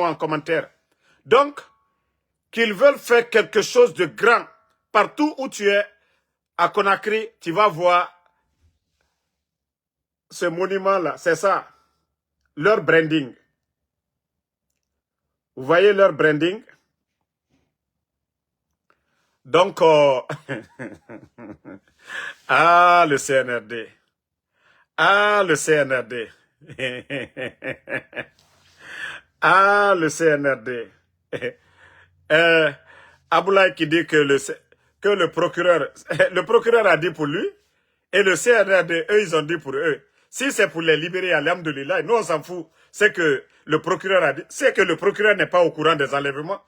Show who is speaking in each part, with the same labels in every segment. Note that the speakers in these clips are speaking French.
Speaker 1: en commentaire. Donc, qu'ils veulent faire quelque chose de grand. Partout où tu es, à Conakry, tu vas voir ce monument-là. C'est ça, leur branding. Vous voyez leur branding? Donc, ah, le CNRD. Ah, le CNRD. Ah, le CNRD. Aboulaye qui dit que le procureur a dit pour lui, et le CNRD, eux, ils ont dit pour eux. Si c'est pour les libérer, alhamdoulilah, nous on s'en fout. C'est que le procureur a dit, c'est que le procureur n'est pas au courant des enlèvements.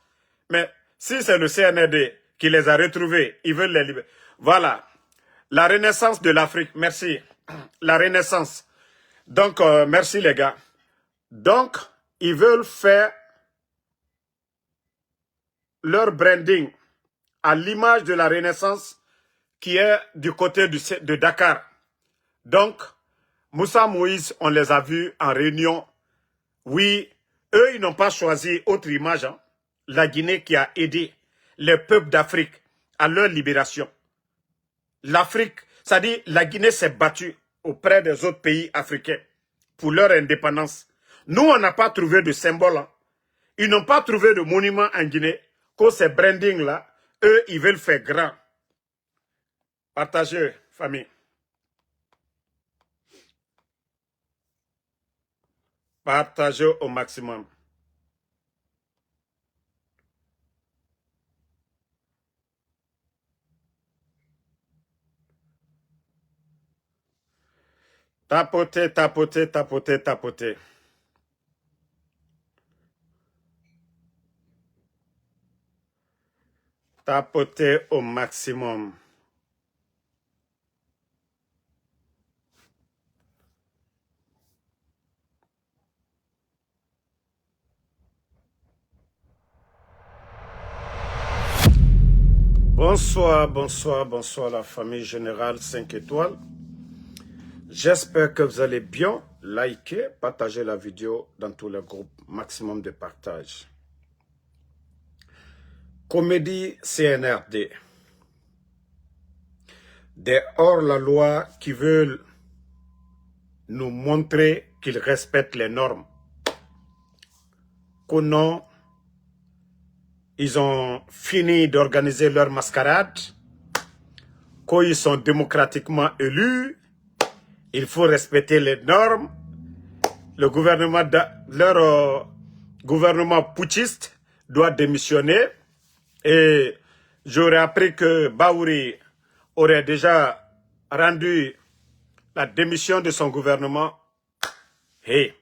Speaker 1: Mais si c'est le CNRD qui les a retrouvés, ils veulent les libérer. Voilà. La renaissance de l'Afrique. Merci. La renaissance. Donc, merci les gars. Donc, ils veulent faire leur branding à l'image de la Renaissance qui est du côté de Dakar. Donc, Moussa Moïse, on les a vus en réunion. Oui, eux, ils n'ont pas choisi autre image. Hein. La Guinée qui a aidé les peuples d'Afrique à leur libération. L'Afrique, c'est-à-dire la Guinée s'est battue auprès des autres pays africains pour leur indépendance. Nous, on n'a pas trouvé de symbole. Hein. Ils n'ont pas trouvé de monument en Guinée. Que ces brandings-là, eux, ils veulent faire grand. Partagez, famille. Partagez au maximum. Tapotez, tapotez, tapotez, tapotez. Tapotez au maximum. Bonsoir, bonsoir, bonsoir la famille générale 5 étoiles. J'espère que vous allez bien. Likez, partagez la vidéo dans tous les groupes. Maximum de partage. Comédie CNRD. Des hors-la-loi qui veulent nous montrer qu'ils respectent les normes. Qu'au non, ils ont fini d'organiser leur mascarade. Qu'ils sont démocratiquement élus. Il faut respecter les normes. Le gouvernement, leur gouvernement putschiste doit démissionner. Et j'aurais appris que Baouri aurait déjà rendu la démission de son gouvernement. Hey,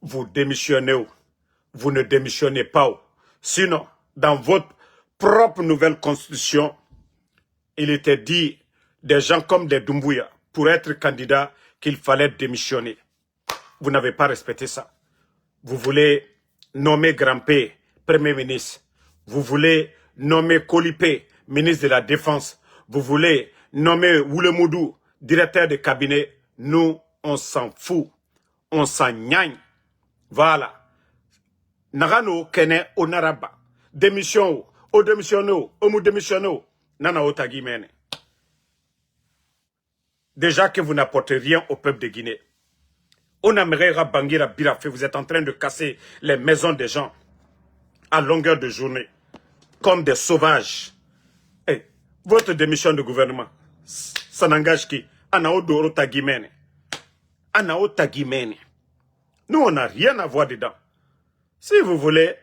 Speaker 1: vous démissionnez, vous ne démissionnez pas. Sinon, dans votre propre nouvelle constitution, il était dit des gens comme des Doumbouya, pour être candidat, qu'il fallait démissionner. Vous n'avez pas respecté ça. Vous voulez nommer Grand-P, Premier ministre. Vous voulez nommer Kolipé, ministre de la Défense. Vous voulez nommer Woulemoudou, directeur de cabinet. Nous, on s'en fout. On s'en gagne. Voilà. Nagano kene onaraba. Démission o démissionno, omu démissionno. Nana otagimene. Déjà que vous n'apportez rien au peuple de Guinée. On aimerait Bangira Birafé, vous êtes en train de casser les maisons des gens à longueur de journée, comme des sauvages. Hey, votre démission de gouvernement, ça n'engage qui? Anao Doro Tagimene. Anao Tagimene. Nous, on n'a rien à voir dedans. Si vous voulez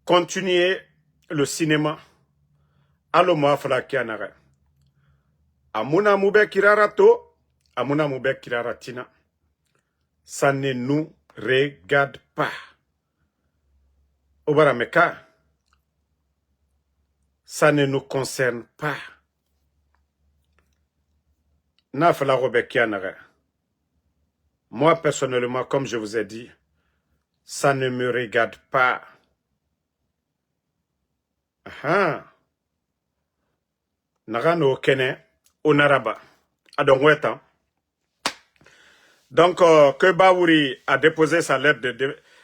Speaker 1: continuer le cinéma, allo Moafra Kianara. Amuna Moube Kirarato, Amuna Moube Kiraratina. Ça ne nous regarde pas. Obarameka, ça ne nous concerne pas. Nafala Robekianara. Moi, personnellement, comme je vous ai dit, ça ne me regarde pas. Ah. Nagano Kene, Onaraba. Adongwetan. Donc, que Baouri a déposé sa lettre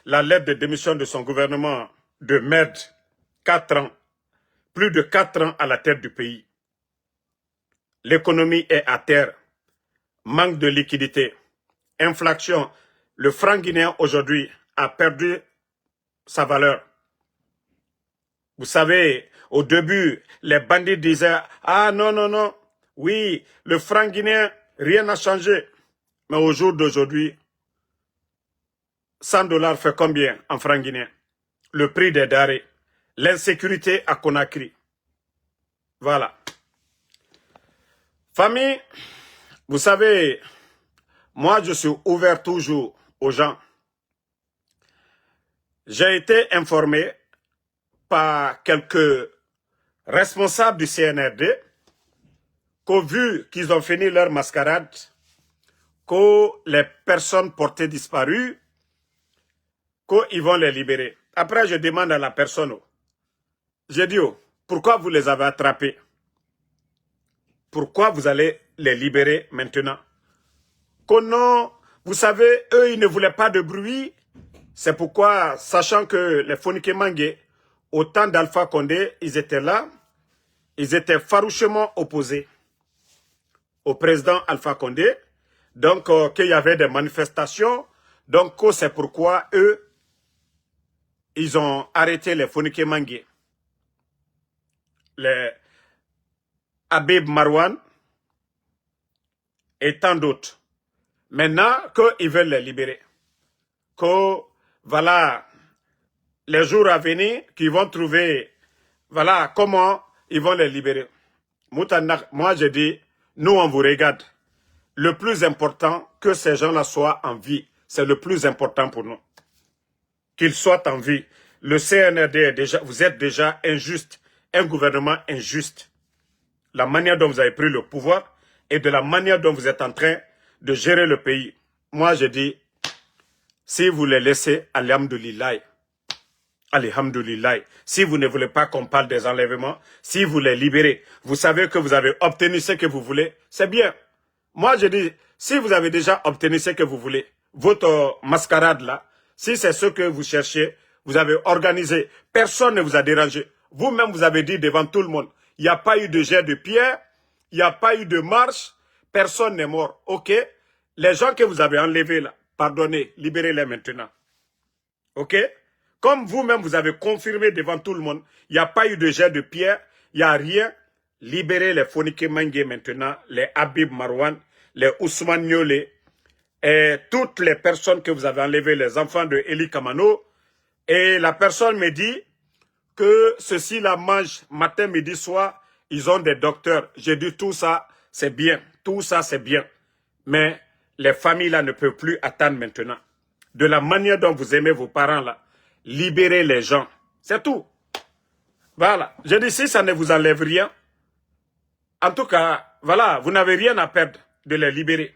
Speaker 1: la lettre de démission de son gouvernement de merde, 4 ans, plus de 4 ans à la tête du pays. L'économie est à terre, manque de liquidité, inflation. Le franc guinéen aujourd'hui a perdu sa valeur. Vous savez, au début, les bandits disaient « Ah non, non, non, oui, le franc guinéen, rien n'a changé. » Mais au jour d'aujourd'hui, 100 $ fait combien en franc guinéen? Le prix des denrées, l'insécurité à Conakry. Voilà. Famille, vous savez, moi je suis ouvert toujours aux gens. J'ai été informé par quelques responsables du CNRD qu'au vu qu'ils ont fini leur mascarade, que les personnes portées disparues, qu'ils vont les libérer. Après, je demande à la personne, j'ai dit, pourquoi vous les avez attrapés? Pourquoi vous allez les libérer maintenant? Que non, vous savez, eux, ils ne voulaient pas de bruit. C'est pourquoi, sachant que les Fonike Mangué, au temps d'Alpha Condé, ils étaient là, ils étaient farouchement opposés au président Alpha Condé. Donc, qu'il y avait des manifestations. Donc, c'est pourquoi eux, ils ont arrêté les Fonike Mangué. Les Habib Marwan et tant d'autres. Maintenant qu'ils veulent les libérer. Que, voilà, les jours à venir, qu'ils vont trouver, voilà, comment ils vont les libérer. Moi, je dis, nous, on vous regarde. Le plus important, que ces gens-là soient en vie. C'est le plus important pour nous. Qu'ils soient en vie. Le CNRD, est déjà, vous êtes déjà injuste. Un gouvernement injuste. La manière dont vous avez pris le pouvoir et de la manière dont vous êtes en train de gérer le pays. Moi, je dis, si vous les laissez, alhamdoulilah. Alhamdoulilah. Si vous ne voulez pas qu'on parle des enlèvements, si vous les libérez, vous savez que vous avez obtenu ce que vous voulez, c'est bien. Moi, je dis, si vous avez déjà obtenu ce que vous voulez, votre mascarade là, si c'est ce que vous cherchez, vous avez organisé, personne ne vous a dérangé. Vous-même, vous avez dit devant tout le monde, il n'y a pas eu de jet de pierre, il n'y a pas eu de marche, personne n'est mort. Ok? Les gens que vous avez enlevés là, pardonnez, libérez-les maintenant. Ok? Comme vous-même, vous avez confirmé devant tout le monde, il n'y a pas eu de jet de pierre, il n'y a rien. Libérez les Fonike Mangué maintenant, les Habib Marwan, les Ousmane Niolé, et toutes les personnes que vous avez enlevées, les enfants de Eli Kamano. Et la personne me dit que ceux-ci la mangent matin, midi, soir, ils ont des docteurs. J'ai dit tout ça, c'est bien. Tout ça, c'est bien. Mais les familles là ne peuvent plus attendre maintenant. De la manière dont vous aimez vos parents là, libérez les gens. C'est tout. Voilà. J'ai dit si ça ne vous enlève rien, en tout cas, voilà, vous n'avez rien à perdre de les libérer.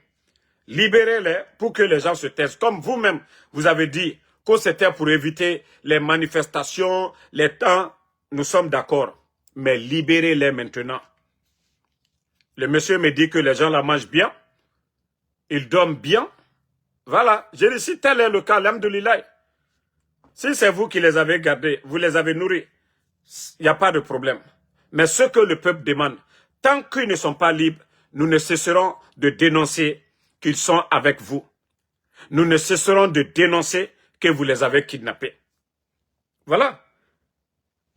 Speaker 1: Libérez-les pour que les gens se taisent. Comme vous-même, vous avez dit que c'était pour éviter les manifestations, les temps. Nous sommes d'accord. Mais libérez-les maintenant. Le monsieur me dit que les gens la mangent bien. Ils dorment bien. Voilà. Je dis, si tel est le cas, alhamdoulilah. Si c'est vous qui les avez gardés, vous les avez nourris, il n'y a pas de problème. Mais ce que le peuple demande, tant qu'ils ne sont pas libres, nous ne cesserons de dénoncer qu'ils sont avec vous. Nous ne cesserons de dénoncer que vous les avez kidnappés. Voilà.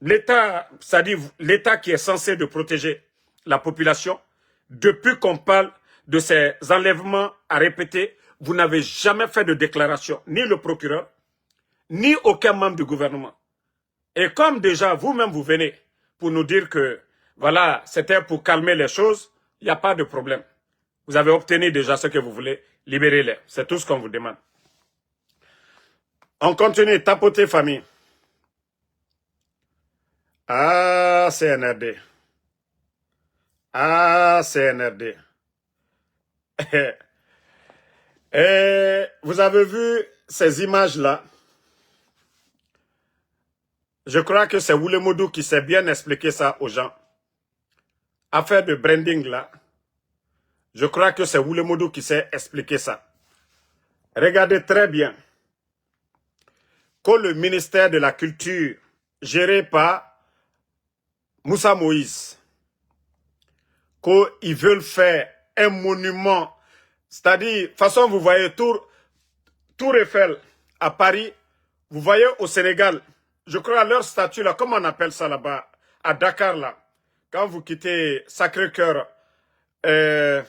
Speaker 1: L'État, c'est-à-dire l'État qui est censé de protéger la population, depuis qu'on parle de ces enlèvements à répéter, vous n'avez jamais fait de déclaration, ni le procureur, ni aucun membre du gouvernement. Et comme déjà vous-même vous venez pour nous dire que voilà, c'était pour calmer les choses, il n'y a pas de problème. Vous avez obtenu déjà ce que vous voulez, libérez-les. C'est tout ce qu'on vous demande. On continue, tapoter famille. Ah, CNRD. Ah, CNRD. Et vous avez vu ces images-là. Je crois que c'est Oulemodou qui s'est bien expliqué ça aux gens. Affaire de branding là. Je crois que c'est Oulemodou qui s'est expliqué ça. Regardez très bien. que le ministère de la Culture, géré par Moussa Moïse, qu'ils veulent faire un monument, c'est-à-dire, de toute façon, vous voyez Tour Eiffel à Paris, vous voyez au Sénégal, je crois à leur statue là, comment on appelle ça là-bas, à Dakar là, quand vous quittez Sacré-Cœur, le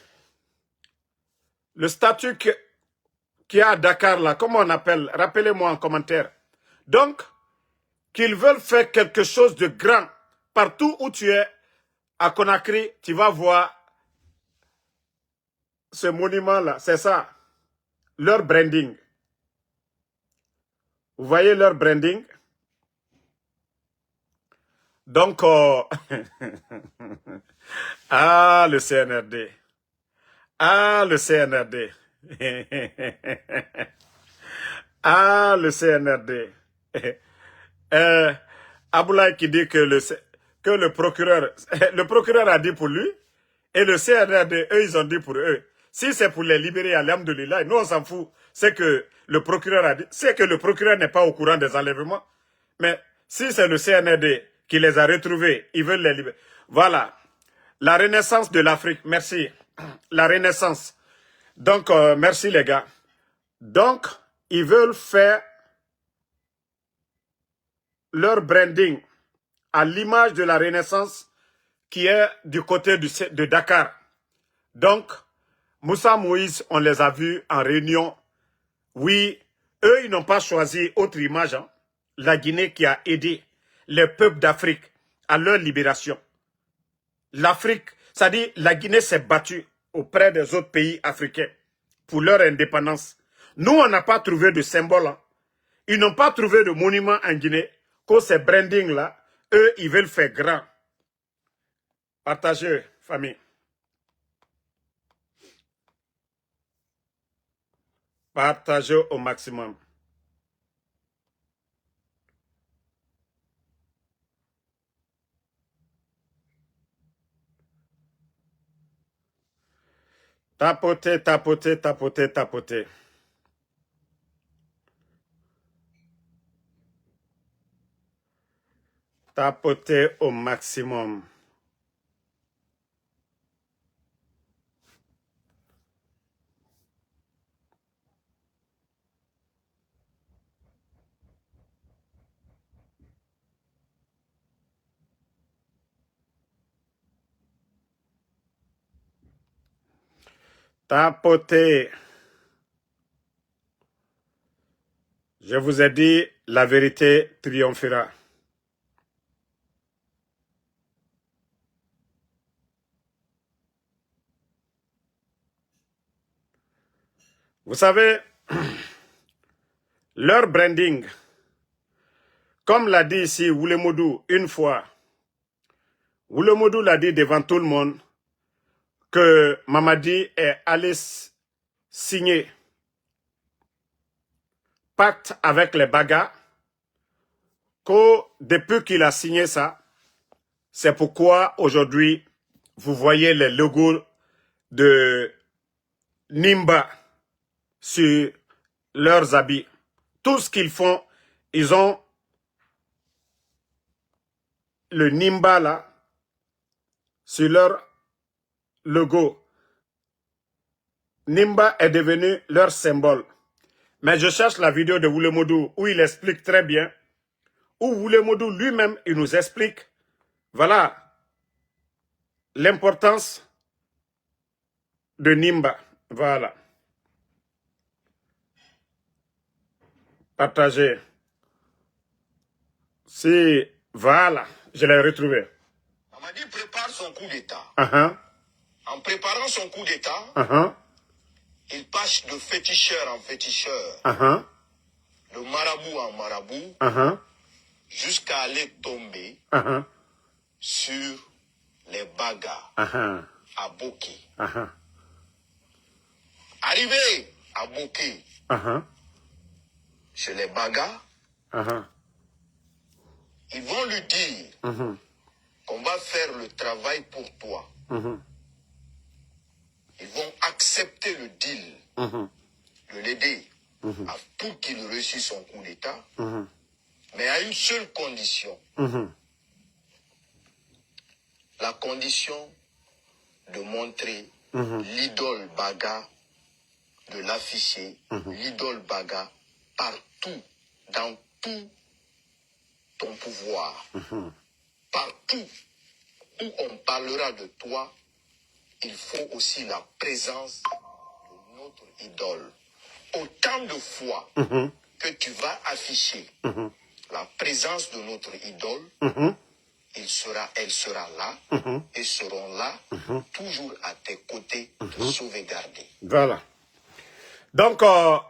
Speaker 1: statut qui est à Dakar là, comment on appelle, rappelez-moi en commentaire. Donc, qu'ils veulent faire quelque chose de grand, partout où tu es, à Conakry, tu vas voir ce monument-là, c'est ça, leur branding. Vous voyez leur branding? Donc, ah, le CNRD. Ah, le CNRD. Ah, le CNRD. Aboulaye qui dit que le procureur a dit pour lui, et le CNRD, eux, ils ont dit pour eux. Si c'est pour les libérer, alhamdoulilah, nous on s'en fout. C'est que le procureur a dit, c'est que le procureur n'est pas au courant des enlèvements. Mais si c'est le CNRD qui les a retrouvés, ils veulent les libérer. Voilà. La renaissance de l'Afrique, merci. La renaissance. Donc, merci les gars. Donc, ils veulent faire leur branding à l'image de la renaissance qui est du côté de Dakar. Donc, Moussa Moïse, on les a vus en réunion. Oui, eux, ils n'ont pas choisi autre image. Hein. La Guinée qui a aidé les peuples d'Afrique à leur libération. L'Afrique, c'est-à-dire la Guinée s'est battue auprès des autres pays africains pour leur indépendance. Nous, on n'a pas trouvé de symbole. Hein. Ils n'ont pas trouvé de monument en Guinée. Que ces brandings-là, eux, ils veulent faire grand. Partagez, famille. Partagez au maximum. Tapotez, tapotez, tapotez, tapotez. Tapotez au maximum. Tapotez. Je vous ai dit, la vérité triomphera. Vous savez, leur branding, comme l'a dit ici Woulemodou une fois, Woulemodou l'a dit devant tout le monde, que Mamadi est allé signer pacte avec les Bagas, que depuis qu'il a signé ça, c'est pourquoi aujourd'hui, vous voyez les logos de Nimba sur leurs habits. Tout ce qu'ils font, ils ont le Nimba là, sur leur logo. Nimba est devenu leur symbole. Mais je cherche la vidéo de Woulemodou où il explique très bien, où Woulemodou lui-même, il nous explique, voilà, l'importance de Nimba. Voilà. Partagez. Si, voilà, je l'ai retrouvé.
Speaker 2: Mamadi prépare son coup d'État.
Speaker 1: En
Speaker 2: préparant son coup d'État, il passe de féticheur en féticheur, de marabout en marabout, jusqu'à aller tomber sur les Bagas à Boki. Arrivé à Boki, chez les Bagas, ils vont lui dire qu'on va faire le travail pour toi. Ils vont accepter le deal de l'aider. pour qu'il réussisse son coup d'État, mais à une seule condition. La condition de montrer l'idole Baga, de l'afficher, l'idole Baga, partout, dans tout ton pouvoir. Partout où on parlera de toi, il faut aussi la présence de notre idole. Autant de fois que tu vas afficher la présence de notre idole, elle sera là et seront là, toujours à tes côtés, te sauvegarder.
Speaker 1: Voilà. Donc,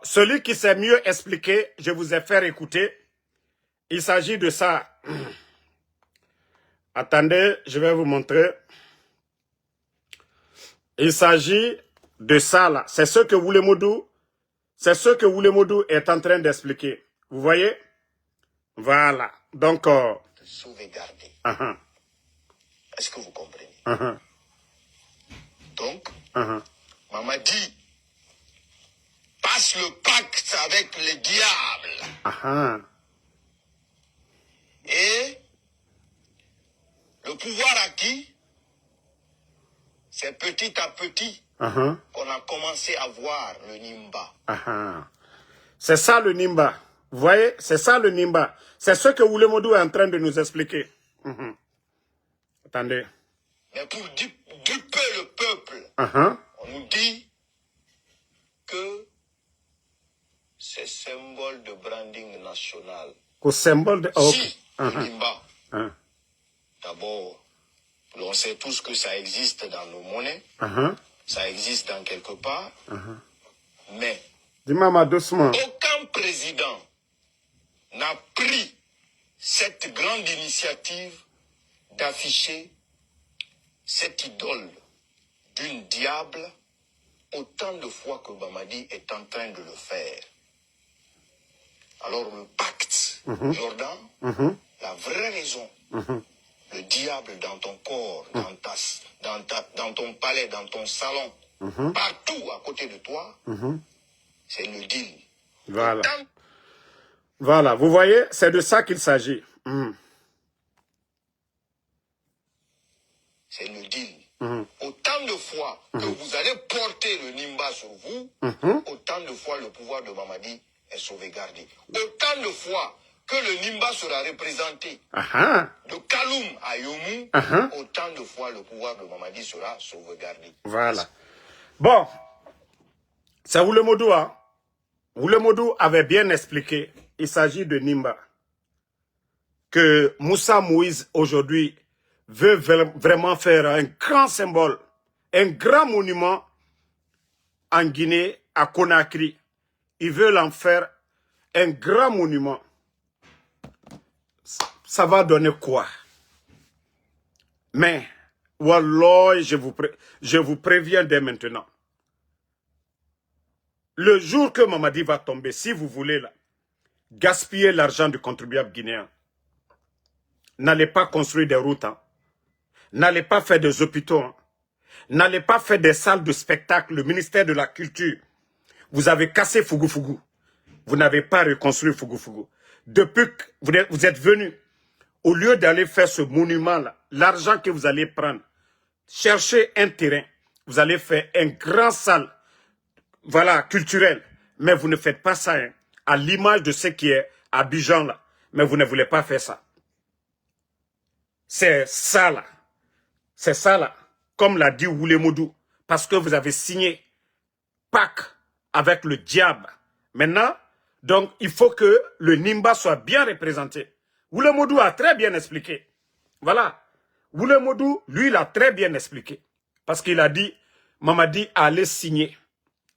Speaker 1: celui qui s'est mieux expliqué, je vous ai fait écouter. Il s'agit de ça. Attendez, je vais vous montrer. Il s'agit de ça là. C'est ce que Oulémodou est en train d'expliquer. Vous voyez? Voilà. Donc,
Speaker 2: Te sauvegarder.
Speaker 1: uh-huh.
Speaker 2: Est-ce que vous comprenez?
Speaker 1: Uh-huh.
Speaker 2: Donc, Mamadi passe le pacte avec le diable.
Speaker 1: Uh-huh.
Speaker 2: Et le pouvoir acquis, c'est petit à petit qu'on a commencé à voir le Nimba.
Speaker 1: C'est ça le Nimba. Vous voyez? C'est ça le Nimba. C'est ce que Oulémodou est en train de nous expliquer. Attendez.
Speaker 2: Mais pour duper le peuple, on nous dit que c'est symbole de branding national.
Speaker 1: Qu'au symbole de...
Speaker 2: Si, le Nimba, d'abord, on sait tous que ça existe dans nos monnaies, ça existe dans quelque part, mais
Speaker 1: dis-moi doucement.
Speaker 2: Aucun président n'a pris cette grande initiative d'afficher cette idole d'une diable autant de fois que Mamadi est en train de le faire. Alors le pacte, Jordan, la vraie raison, le diable dans ton corps, dans ton palais, dans ton salon, partout à côté de toi, c'est le deal.
Speaker 1: Voilà. Voilà, vous voyez, c'est de ça qu'il s'agit.
Speaker 2: C'est le deal. Autant de fois que vous allez porter le Nimba sur vous, autant de fois le pouvoir de Mamadi est sauvegardé. Autant de fois que le Nimba sera représenté de Kaloum à Yomu, autant de fois le pouvoir de Mamadi sera sauvegardé.
Speaker 1: Voilà. Bon, c'est Oulémodou, hein. Oulémodou avait bien expliqué, il s'agit de Nimba. Que Moussa Moïse aujourd'hui veut vraiment faire un grand symbole, un grand monument en Guinée, à Conakry. Ils veulent en faire un grand monument. Ça va donner quoi? Mais, wallah, je vous préviens dès maintenant. Le jour que Mamadi va tomber, si vous voulez là, gaspiller l'argent du contribuable guinéen, n'allez pas construire des routes, hein. N'allez pas faire des hôpitaux, hein. N'allez pas faire des salles de spectacle, le ministère de la Culture. Vous avez cassé Fougou-Fougou. Vous n'avez pas reconstruit Fougou-Fougou. Depuis que vous êtes venu, au lieu d'aller faire ce monument-là, l'argent que vous allez prendre, chercher un terrain, vous allez faire un grand salle, voilà, culturel. Mais vous ne faites pas ça, hein, à l'image de ce qui est à Abidjan, là. Mais vous ne voulez pas faire ça. C'est ça, là. C'est ça, là. Comme l'a dit Oulémodou. Parce que vous avez signé pacte avec le diable. Maintenant, donc, il faut que le Nimba soit bien représenté. Oulémodou a très bien expliqué. Voilà. Oulémodou, lui, il a très bien expliqué. Parce qu'il a dit, Mamadi allait signer.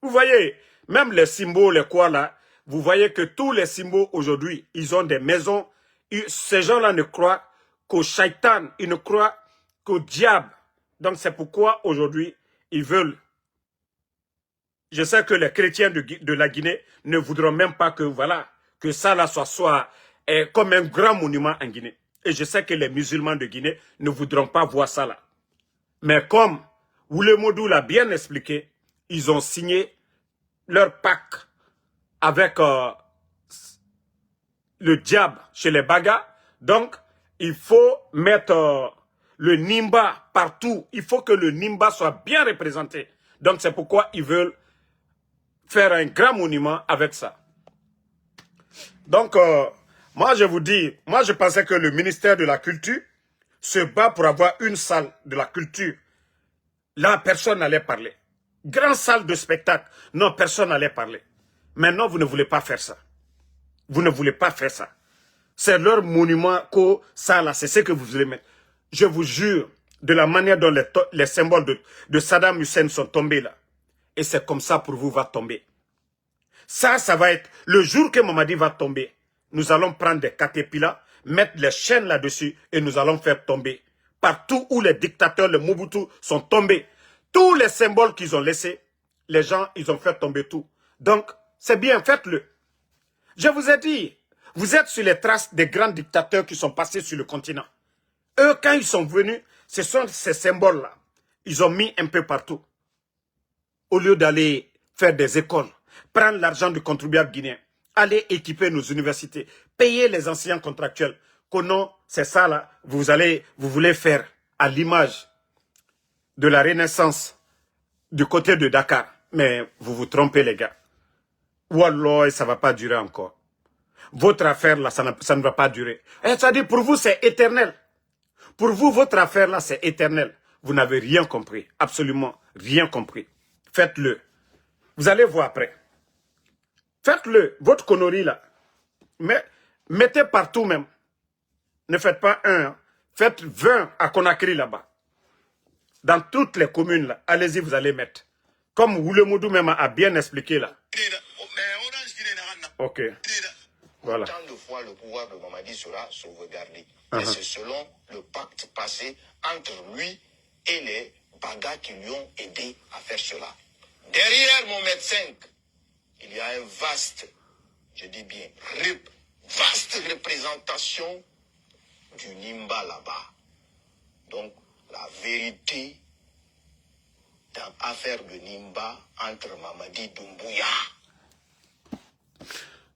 Speaker 1: Vous voyez, même les symboles, les quoi là, vous voyez que tous les symboles aujourd'hui, ils ont des maisons. Ces gens-là ne croient qu'au shaitan, ils ne croient qu'au diable. Donc c'est pourquoi aujourd'hui, ils veulent. Je sais que les chrétiens de la Guinée ne voudront même pas que, voilà, que ça là soit comme un grand monument en Guinée. Et je sais que les musulmans de Guinée ne voudront pas voir ça là. Mais comme Oulémodou l'a bien expliqué, ils ont signé leur pacte avec le diable chez les Baga. Donc, il faut mettre le Nimba partout. Il faut que le Nimba soit bien représenté. Donc, c'est pourquoi ils veulent faire un grand monument avec ça. Donc, moi, je vous dis, moi, je pensais que le ministère de la Culture se bat pour avoir une salle de la culture. Là, personne n'allait parler. Grande salle de spectacle. Non, personne n'allait parler. Maintenant, vous ne voulez pas faire ça. Vous ne voulez pas faire ça. C'est leur monument ça là, c'est ce que vous voulez mettre. Je vous jure, de la manière dont les symboles de Saddam Hussein sont tombés là. Et c'est comme ça pour vous va tomber. Ça va être, le jour que Mamadi va tomber, nous allons prendre des caterpillars, mettre les chaînes là-dessus et nous allons faire tomber. Partout où les dictateurs, les Mobutu sont tombés, tous les symboles qu'ils ont laissés, les gens, ils ont fait tomber tout. Donc, c'est bien, faites-le. Je vous ai dit, vous êtes sur les traces des grands dictateurs qui sont passés sur le continent. Eux, quand ils sont venus, ce sont ces symboles-là. Ils ont mis un peu partout. Au lieu d'aller faire des écoles, prendre l'argent du contribuable guinéen, aller équiper nos universités, payer les enseignants contractuels. Que non, c'est ça là, vous voulez faire à l'image de la Renaissance du côté de Dakar. Mais vous vous trompez les gars. Wallah, ça ne va pas durer encore. Votre affaire là, ça ne va pas durer. C'est-à-dire pour vous, c'est éternel. Pour vous, votre affaire là, c'est éternel. Vous n'avez rien compris. Absolument rien compris. Faites-le. Vous allez voir après. Faites-le. Votre connerie là. Mais mettez partout même. Ne faites pas un. Hein. Faites 20 à Conakry là-bas. Dans toutes les communes là. Allez-y, vous allez mettre. Comme Oulemoudou même a bien expliqué là. Ok. Voilà.
Speaker 2: Tant de fois le pouvoir de Mamadi sera sauvegardé. Et c'est selon le pacte passé entre lui et les Bagas qui lui ont aidé à faire cela. Derrière Mohamed V, il y a un vaste, je dis bien, vaste représentation du Nimba là-bas. Donc, la vérité dans l'affaire de Nimba entre Mamadi Doumbouya.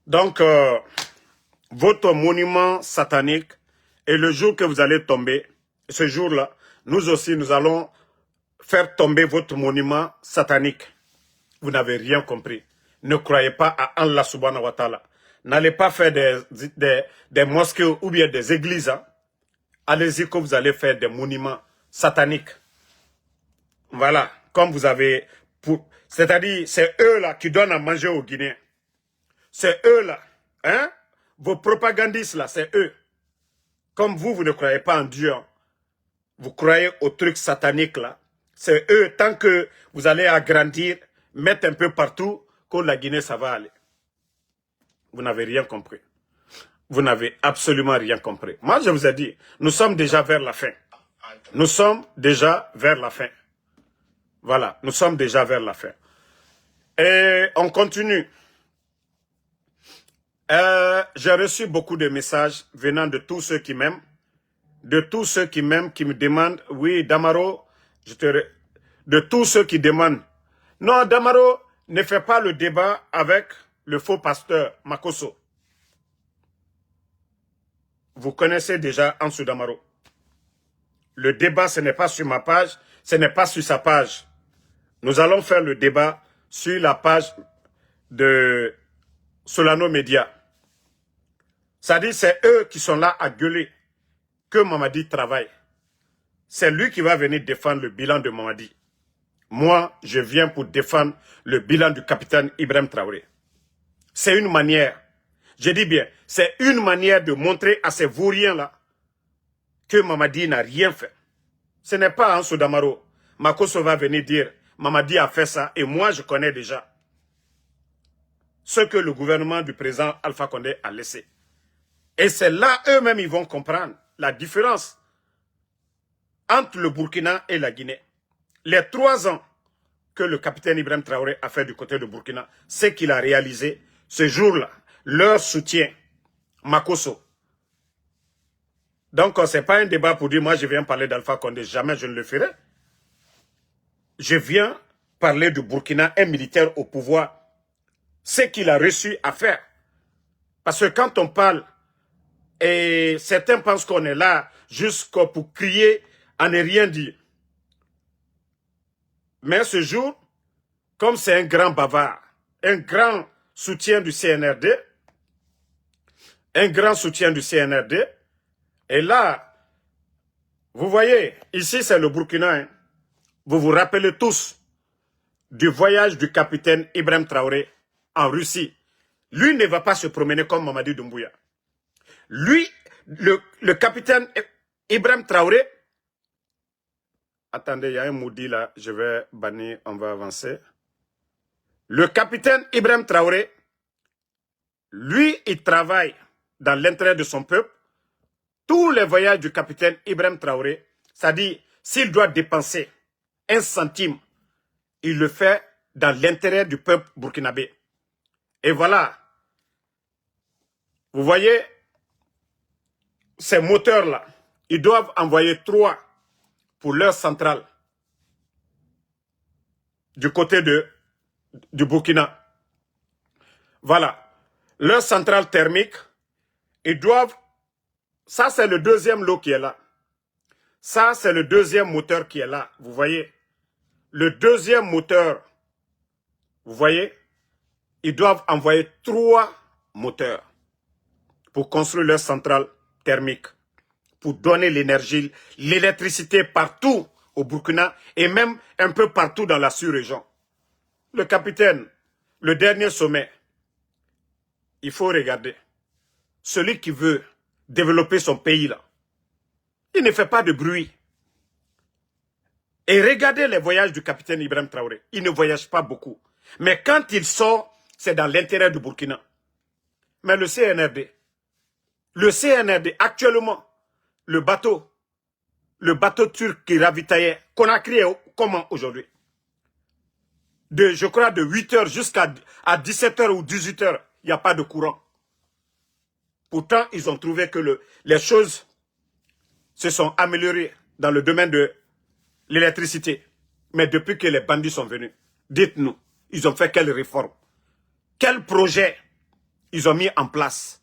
Speaker 1: Donc, votre monument satanique, et le jour que vous allez tomber, ce jour-là, nous aussi, nous allons faire tomber votre monument satanique. Vous n'avez rien compris. Ne croyez pas à Allah subhanahu wa ta'ala. N'allez pas faire des mosquées ou bien des églises. Hein. Allez-y que vous allez faire des monuments sataniques. Voilà, comme vous avez... C'est-à-dire, c'est eux là qui donnent à manger aux Guinéens. C'est eux là. Hein? Vos propagandistes là, c'est eux. Comme vous ne croyez pas en Dieu. Hein. Vous croyez aux trucs sataniques là. C'est eux, tant que vous allez agrandir, mettre un peu partout, que la Guinée, ça va aller. Vous n'avez rien compris. Vous n'avez absolument rien compris. Moi, je vous ai dit, nous sommes déjà vers la fin. Nous sommes déjà vers la fin. Voilà, nous sommes déjà vers la fin. Et on continue. J'ai reçu beaucoup de messages venant de tous ceux qui m'aiment. De tous ceux qui m'aiment, qui me demandent, oui, Damaro, de tous ceux qui demandent. Non, Damaro, ne fais pas le débat avec le faux pasteur Makosso. Vous connaissez déjà Ansou Damaro. Le débat, ce n'est pas sur ma page, ce n'est pas sur sa page. Nous allons faire le débat sur la page de Solano Media. C'est-à-dire, c'est eux qui sont là à gueuler que Mamadi travaille. C'est lui qui va venir défendre le bilan de Mamadi. Moi, je viens pour défendre le bilan du capitaine Ibrahim Traoré. C'est une manière, je dis bien, c'est une manière de montrer à ces vauriens-là que Mamadi n'a rien fait. Ce n'est pas Ansou Damaro. Makosso va venir dire, Mamadi a fait ça et moi je connais déjà ce que le gouvernement du président Alpha Condé a laissé. Et c'est là, eux-mêmes, ils vont comprendre la différence entre le Burkina et la Guinée. Les 3 ans que le capitaine Ibrahim Traoré a fait du côté de Burkina, c'est qu'il a réalisé ce jour-là, leur soutien, Makosso. Donc, ce n'est pas un débat pour dire, moi, je viens parler d'Alpha Condé. Jamais je ne le ferai. Je viens parler du Burkina, un militaire au pouvoir. ce qu'il a reçu à faire. Parce que quand on parle, et certains pensent qu'on est là juste pour crier à ne rien dire. Mais ce jour, comme c'est un grand bavard, un grand soutien du CNRD, et là, vous voyez, ici c'est le Burkina, hein. Vous vous rappelez tous du voyage du capitaine Ibrahim Traoré en Russie. Lui ne va pas se promener comme Mamadi Doumbouya. Lui, le capitaine Ibrahim Traoré, attendez, il y a un maudit là, je vais bannir, on va avancer. Le capitaine Ibrahim Traoré, lui, il travaille dans l'intérêt de son peuple. Tous les voyages du capitaine Ibrahim Traoré, c'est-à-dire, s'il doit dépenser 1 centime, il le fait dans l'intérêt du peuple burkinabé. Et voilà, vous voyez, ces moteurs-là, ils doivent envoyer 3 pour leur centrale du côté du Burkina. Voilà, leur centrale thermique, ils doivent, ça c'est le deuxième lot qui est là. Ça c'est le deuxième moteur qui est là, vous voyez. Le deuxième moteur, vous voyez, ils doivent envoyer 3 moteurs pour construire leur centrale thermique, pour donner l'énergie, l'électricité partout au Burkina et même un peu partout dans la sous-région. Le capitaine, le dernier sommet, il faut regarder. Celui qui veut développer son pays là, il ne fait pas de bruit. Et regardez les voyages du capitaine Ibrahim Traoré. Il ne voyage pas beaucoup. Mais quand il sort, c'est dans l'intérêt du Burkina. Mais le CNRD, actuellement, le bateau turc qui ravitaillait Conakry est comment aujourd'hui? Je crois de 8 h jusqu'à 17 h ou 18 h, il n'y a pas de courant. Pourtant, ils ont trouvé que les choses se sont améliorées dans le domaine de l'électricité. Mais depuis que les bandits sont venus, dites-nous, ils ont fait quelles réformes? Quels projets ils ont mis en place?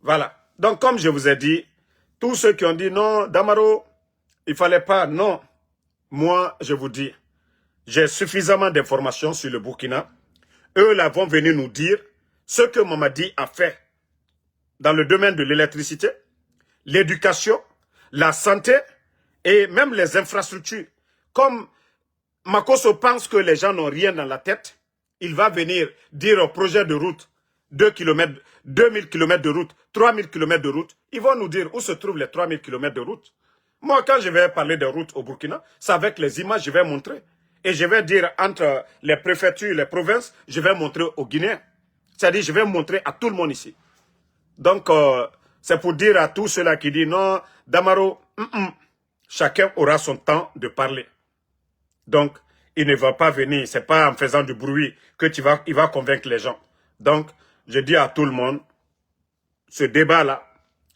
Speaker 1: Voilà. Donc, comme je vous ai dit, tous ceux qui ont dit non, Damaro, il ne fallait pas, non. Moi, je vous dis, j'ai suffisamment d'informations sur le Burkina. Eux, là, vont venir nous dire ce que Mamadi a fait dans le domaine de l'électricité, l'éducation, la santé et même les infrastructures. Comme Makosso pense que les gens n'ont rien dans la tête, il va venir dire au projet de route, 2 km, 2000 km de route, 3000 km de route, ils vont nous dire où se trouvent les 3000 km de route. Moi, quand je vais parler de route au Burkina, c'est avec les images que je vais montrer. Et je vais dire entre les préfectures et les provinces, je vais montrer aux Guinéens. C'est-à-dire, je vais montrer à tout le monde ici. Donc, c'est pour dire à tous ceux-là qui disent non, Damaro, chacun aura son temps de parler. Donc, il ne va pas venir, c'est pas en faisant du bruit que il va convaincre les gens. Donc, je dis à tout le monde, ce débat-là,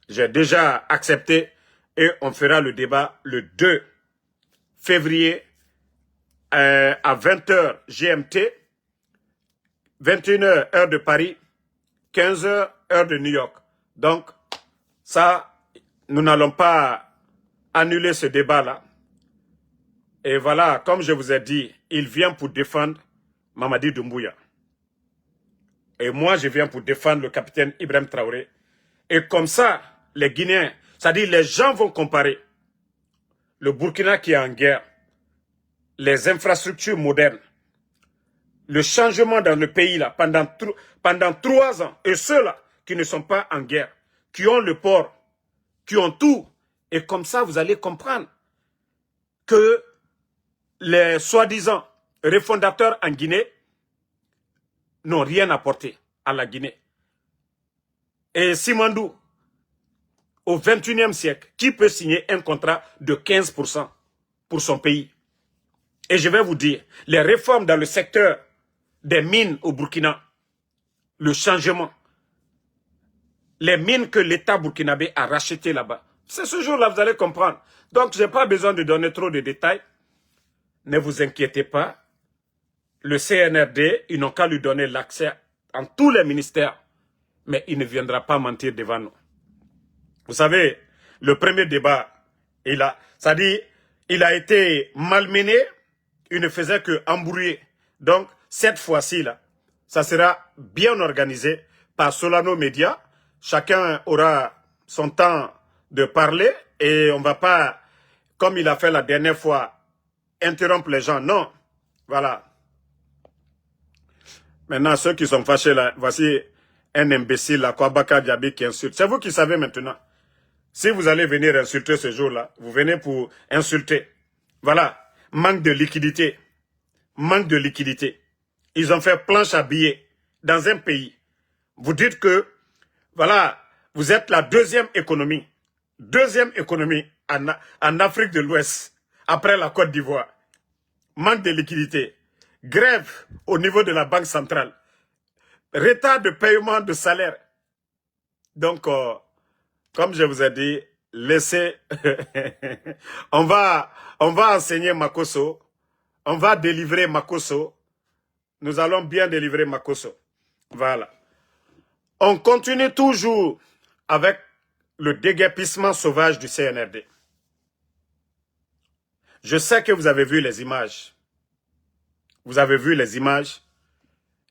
Speaker 1: j'ai déjà accepté et on fera le débat le 2 février à 20 h GMT, 21 h heure de Paris, 15 h heure de New York. Donc, ça, nous n'allons pas annuler ce débat-là. Et voilà, comme je vous ai dit, il vient pour défendre Mamadi Doumbouya. Et moi, je viens pour défendre le capitaine Ibrahim Traoré. Et comme ça, les Guinéens, c'est-à-dire les gens vont comparer le Burkina qui est en guerre, les infrastructures modernes, le changement dans le pays là pendant 3 ans, et ceux-là qui ne sont pas en guerre, qui ont le port, qui ont tout. Et comme ça, vous allez comprendre que les soi-disant refondateurs en Guinée n'ont rien apporté à la Guinée. Et Simandou, au 21e siècle, qui peut signer un contrat de 15% pour son pays? Et je vais vous dire, les réformes dans le secteur des mines au Burkina, le changement, les mines que l'État burkinabé a rachetées là-bas, c'est ce jour-là, vous allez comprendre. Donc, je n'ai pas besoin de donner trop de détails. Ne vous inquiétez pas. le CNRD, ils n'ont qu'à lui donner l'accès en tous les ministères, mais il ne viendra pas mentir devant nous. Vous savez, le premier débat, il a été malmené, il ne faisait que embrouiller. Donc, cette fois-ci, là, ça sera bien organisé par Solano Média. Chacun aura son temps de parler et on ne va pas, comme il a fait la dernière fois, interrompre les gens. Non, voilà. Maintenant, ceux qui sont fâchés là, voici un imbécile, là, Kwabaka Diaby qui insulte. C'est vous qui savez maintenant. Si vous allez venir insulter ce jour-là, vous venez pour insulter. Voilà, manque de liquidité. Manque de liquidité. Ils ont fait planche à billets dans un pays. Vous dites que, voilà, vous êtes la deuxième économie en Afrique de l'Ouest, après la Côte d'Ivoire. Manque de liquidité. Grève au niveau de la Banque centrale. Retard de paiement de salaire. Donc, comme je vous ai dit, laissez... on va enseigner Makosso. On va délivrer Makosso. Nous allons bien délivrer Makosso. Voilà. On continue toujours avec le déguerpissement sauvage du CNRD. Je sais que vous avez vu les images. Vous avez vu les images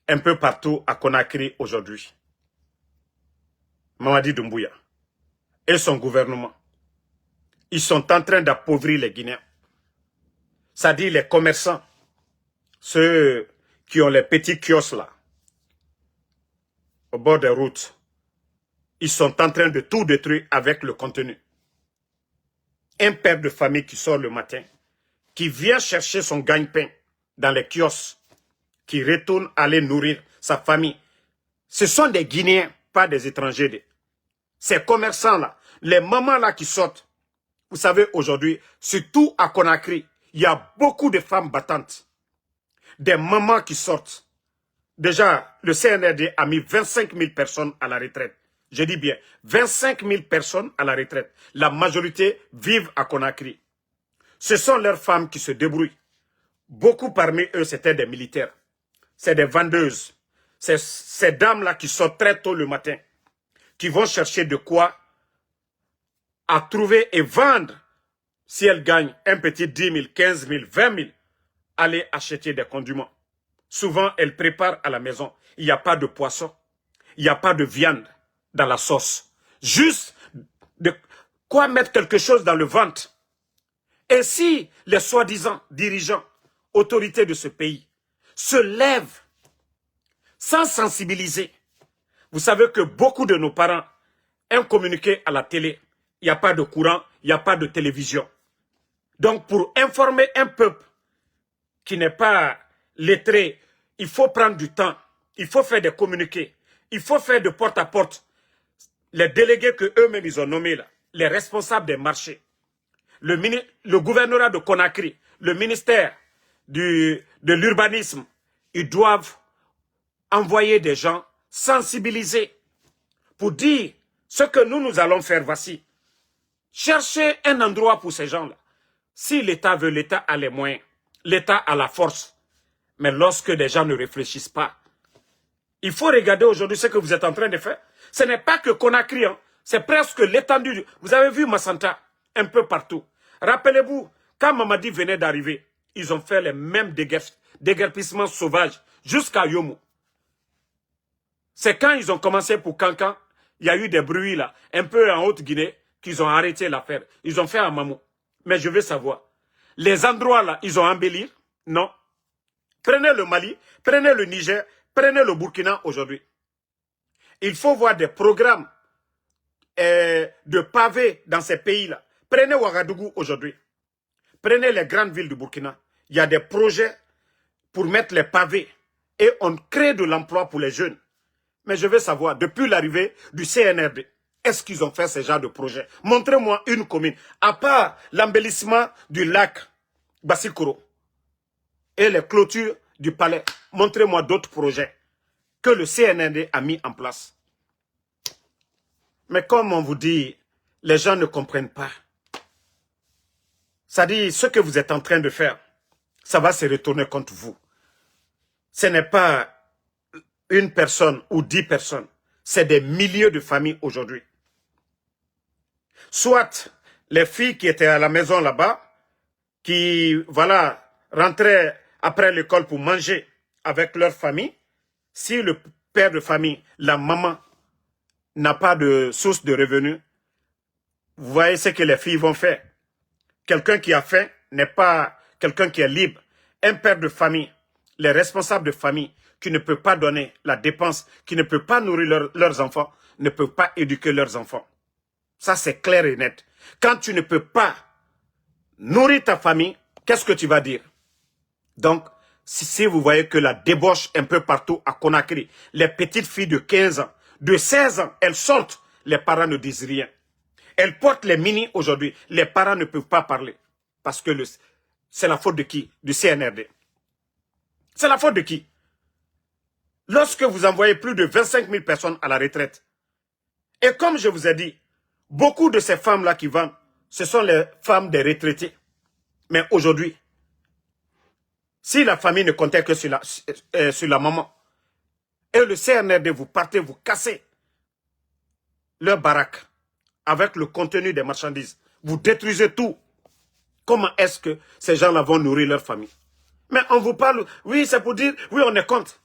Speaker 1: un peu partout à Conakry aujourd'hui. Mamadi Doumbouya et son gouvernement, ils sont en train d'appauvrir les Guinéens. C'est-à-dire les commerçants, ceux qui ont les petits kiosques là, au bord des routes. Ils sont en train de tout détruire avec le contenu. Un père de famille qui sort le matin, qui vient chercher son gagne-pain dans les kiosques, qui retourne aller nourrir sa famille. Ce sont des Guinéens, pas des étrangers. Ces commerçants-là, les mamans-là qui sortent. Vous savez, aujourd'hui, surtout à Conakry, il y a beaucoup de femmes battantes. Des mamans qui sortent. Déjà, le CNRD a mis 25 000 personnes à la retraite. Je dis bien, 25 000 personnes à la retraite. La majorité vivent à Conakry. Ce sont leurs femmes qui se débrouillent. Beaucoup parmi eux, c'était des militaires. C'est des vendeuses. C'est ces dames-là qui sortent très tôt le matin, qui vont chercher de quoi à trouver et vendre. Si elles gagnent un petit 10 000, 15 000, 20 000, aller acheter des condiments. Souvent, elles préparent à la maison. Il n'y a pas de poisson. Il n'y a pas de viande dans la sauce. Juste de quoi mettre quelque chose dans le ventre. Et si les soi-disant dirigeants, autorités de ce pays, se lèvent sans sensibiliser, vous savez que beaucoup de nos parents ont communiqué à la télé. Il n'y a pas de courant, il n'y a pas de télévision. Donc, pour informer un peuple qui n'est pas lettré, il faut prendre du temps. Il faut faire des communiqués. Il faut faire de porte à porte. Les délégués que eux-mêmes ils ont nommés là, les responsables des marchés, le gouvernorat de Conakry, le ministère de l'urbanisme, ils doivent envoyer des gens sensibilisés pour dire ce que nous allons faire. Voici. Cherchez un endroit pour ces gens-là. Si l'État veut, l'État a les moyens. L'État a la force. Mais lorsque les gens ne réfléchissent pas, il faut regarder aujourd'hui ce que vous êtes en train de faire. Ce n'est pas que Conakry, hein. C'est presque l'étendue. Vous avez vu Massanta, un peu partout. Rappelez-vous, quand Mamadi venait d'arriver, ils ont fait les mêmes déguerpissements sauvages jusqu'à Yomo. C'est quand ils ont commencé pour Kankan, il y a eu des bruits là, un peu en Haute-Guinée, qu'ils ont arrêté l'affaire. Ils ont fait un Mamou. Mais je veux savoir, les endroits là, ils ont embelli? Non. Prenez le Mali, prenez le Niger, prenez le Burkina aujourd'hui. Il faut voir des programmes de pavés dans ces pays-là. Prenez Ouagadougou aujourd'hui. Prenez les grandes villes du Burkina. Il y a des projets pour mettre les pavés. Et on crée de l'emploi pour les jeunes. Mais je veux savoir, depuis l'arrivée du CNRD, est-ce qu'ils ont fait ce genre de projet? Montrez-moi une commune, à part l'embellissement du lac Bassikoro et les clôtures du palais. Montrez-moi d'autres projets que le CNRD a mis en place. Mais comme on vous dit, les gens ne comprennent pas. Ça dit, ce que vous êtes en train de faire, ça va se retourner contre vous. Ce n'est pas une personne ou 10 personnes. C'est des milliers de familles aujourd'hui. Soit les filles qui étaient à la maison là-bas, qui, voilà, rentraient après l'école pour manger avec leur famille. Si le père de famille, la maman, n'a pas de source de revenus, vous voyez ce que les filles vont faire. Quelqu'un qui a faim n'est pas quelqu'un qui est libre. Un père de famille, les responsables de famille qui ne peut pas donner la dépense, qui ne peut pas nourrir leurs enfants, ne peuvent pas éduquer leurs enfants. Ça, c'est clair et net. Quand tu ne peux pas nourrir ta famille, qu'est-ce que tu vas dire? Donc, si vous voyez que la débauche un peu partout à Conakry, les petites filles de 15 ans, de 16 ans, elles sortent, les parents ne disent rien. Elles portent les mini aujourd'hui, les parents ne peuvent pas parler. Parce que c'est la faute de qui? Du CNRD. C'est la faute de qui? Lorsque vous envoyez plus de 25 000 personnes à la retraite, et comme je vous ai dit, beaucoup de ces femmes-là qui vendent, ce sont les femmes des retraités. Mais aujourd'hui, si la famille ne comptait que sur la maman, et le CNRD, vous partez, vous cassez leur baraque avec le contenu des marchandises, vous détruisez tout. Comment est-ce que ces gens-là vont nourrir leur famille? Mais on vous parle, oui, c'est pour dire, oui, on est contre.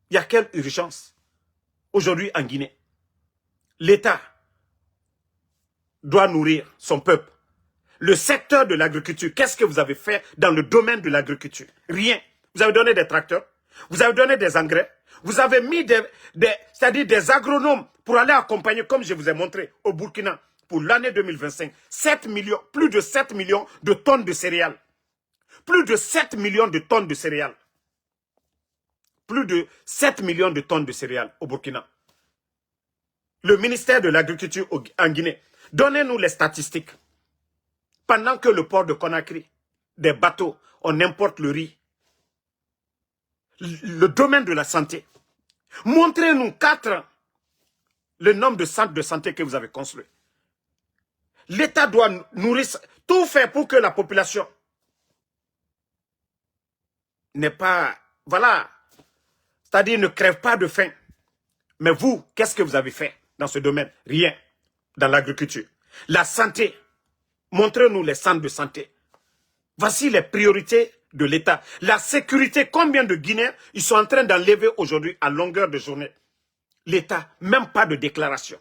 Speaker 1: Il y a quelle urgence aujourd'hui en Guinée? L'État doit nourrir son peuple. Le secteur de l'agriculture, qu'est-ce que vous avez fait dans le domaine de l'agriculture? Rien. Vous avez donné des tracteurs, vous avez donné des engrais, vous avez mis c'est-à-dire des agronomes pour aller accompagner, comme je vous ai montré, au Burkina, pour l'année 2025, 7 millions, plus de 7 millions de tonnes de céréales. Plus de 7 millions de tonnes de céréales. Plus de 7 millions de tonnes de céréales au Burkina. Le ministère de l'Agriculture en Guinée, donnez-nous les statistiques. Pendant que le port de Conakry, des bateaux, on importe le riz. Le domaine de la santé. Montrez-nous 4 le nombre de centres de santé que vous avez construits. L'État doit nourrir, tout faire pour que la population n'est pas, voilà, c'est-à-dire ne crève pas de faim. Mais vous, qu'est-ce que vous avez fait dans ce domaine? Rien. Dans l'agriculture. La santé. Montrez-nous les centres de santé. Voici les priorités de l'État. La sécurité, combien de Guinéens ils sont en train d'enlever aujourd'hui à longueur de journée? L'État, même pas de déclaration.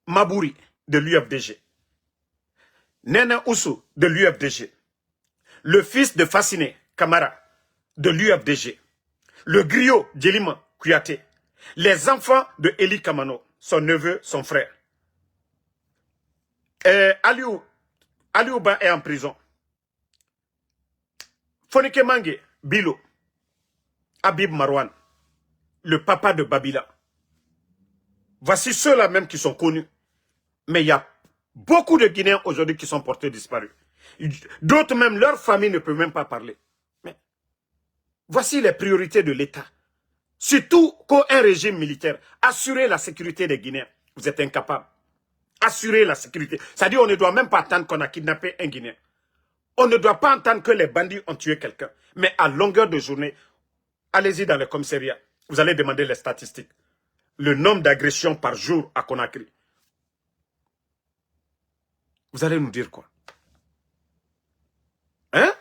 Speaker 1: Mabouri, de l'UFDG. Nene Oussou, de l'UFDG. Le fils de Fasciné, Camara, de l'UFDG. Le griot, Djelima Kouyaté. Les enfants de Eli Kamano, son neveu, son frère. Aliouba est en prison. Fonike Mange, Bilo, Habib Marwan, le papa de Babila. Voici ceux-là même qui sont connus. Mais il y a beaucoup de Guinéens aujourd'hui qui sont portés disparus. D'autres même, leur famille ne peut même pas parler. Mais voici les priorités de l'État. Surtout qu'un régime militaire, assurer la sécurité des Guinéens. Vous êtes incapables. Assurer la sécurité. C'est-à-dire qu'on ne doit même pas attendre qu'on a kidnappé un Guinéen. On ne doit pas entendre que les bandits ont tué quelqu'un. Mais à longueur de journée, allez-y dans le commissariat. Vous allez demander les statistiques. Le nombre d'agressions par jour à Conakry. Vous allez nous dire quoi? Hein?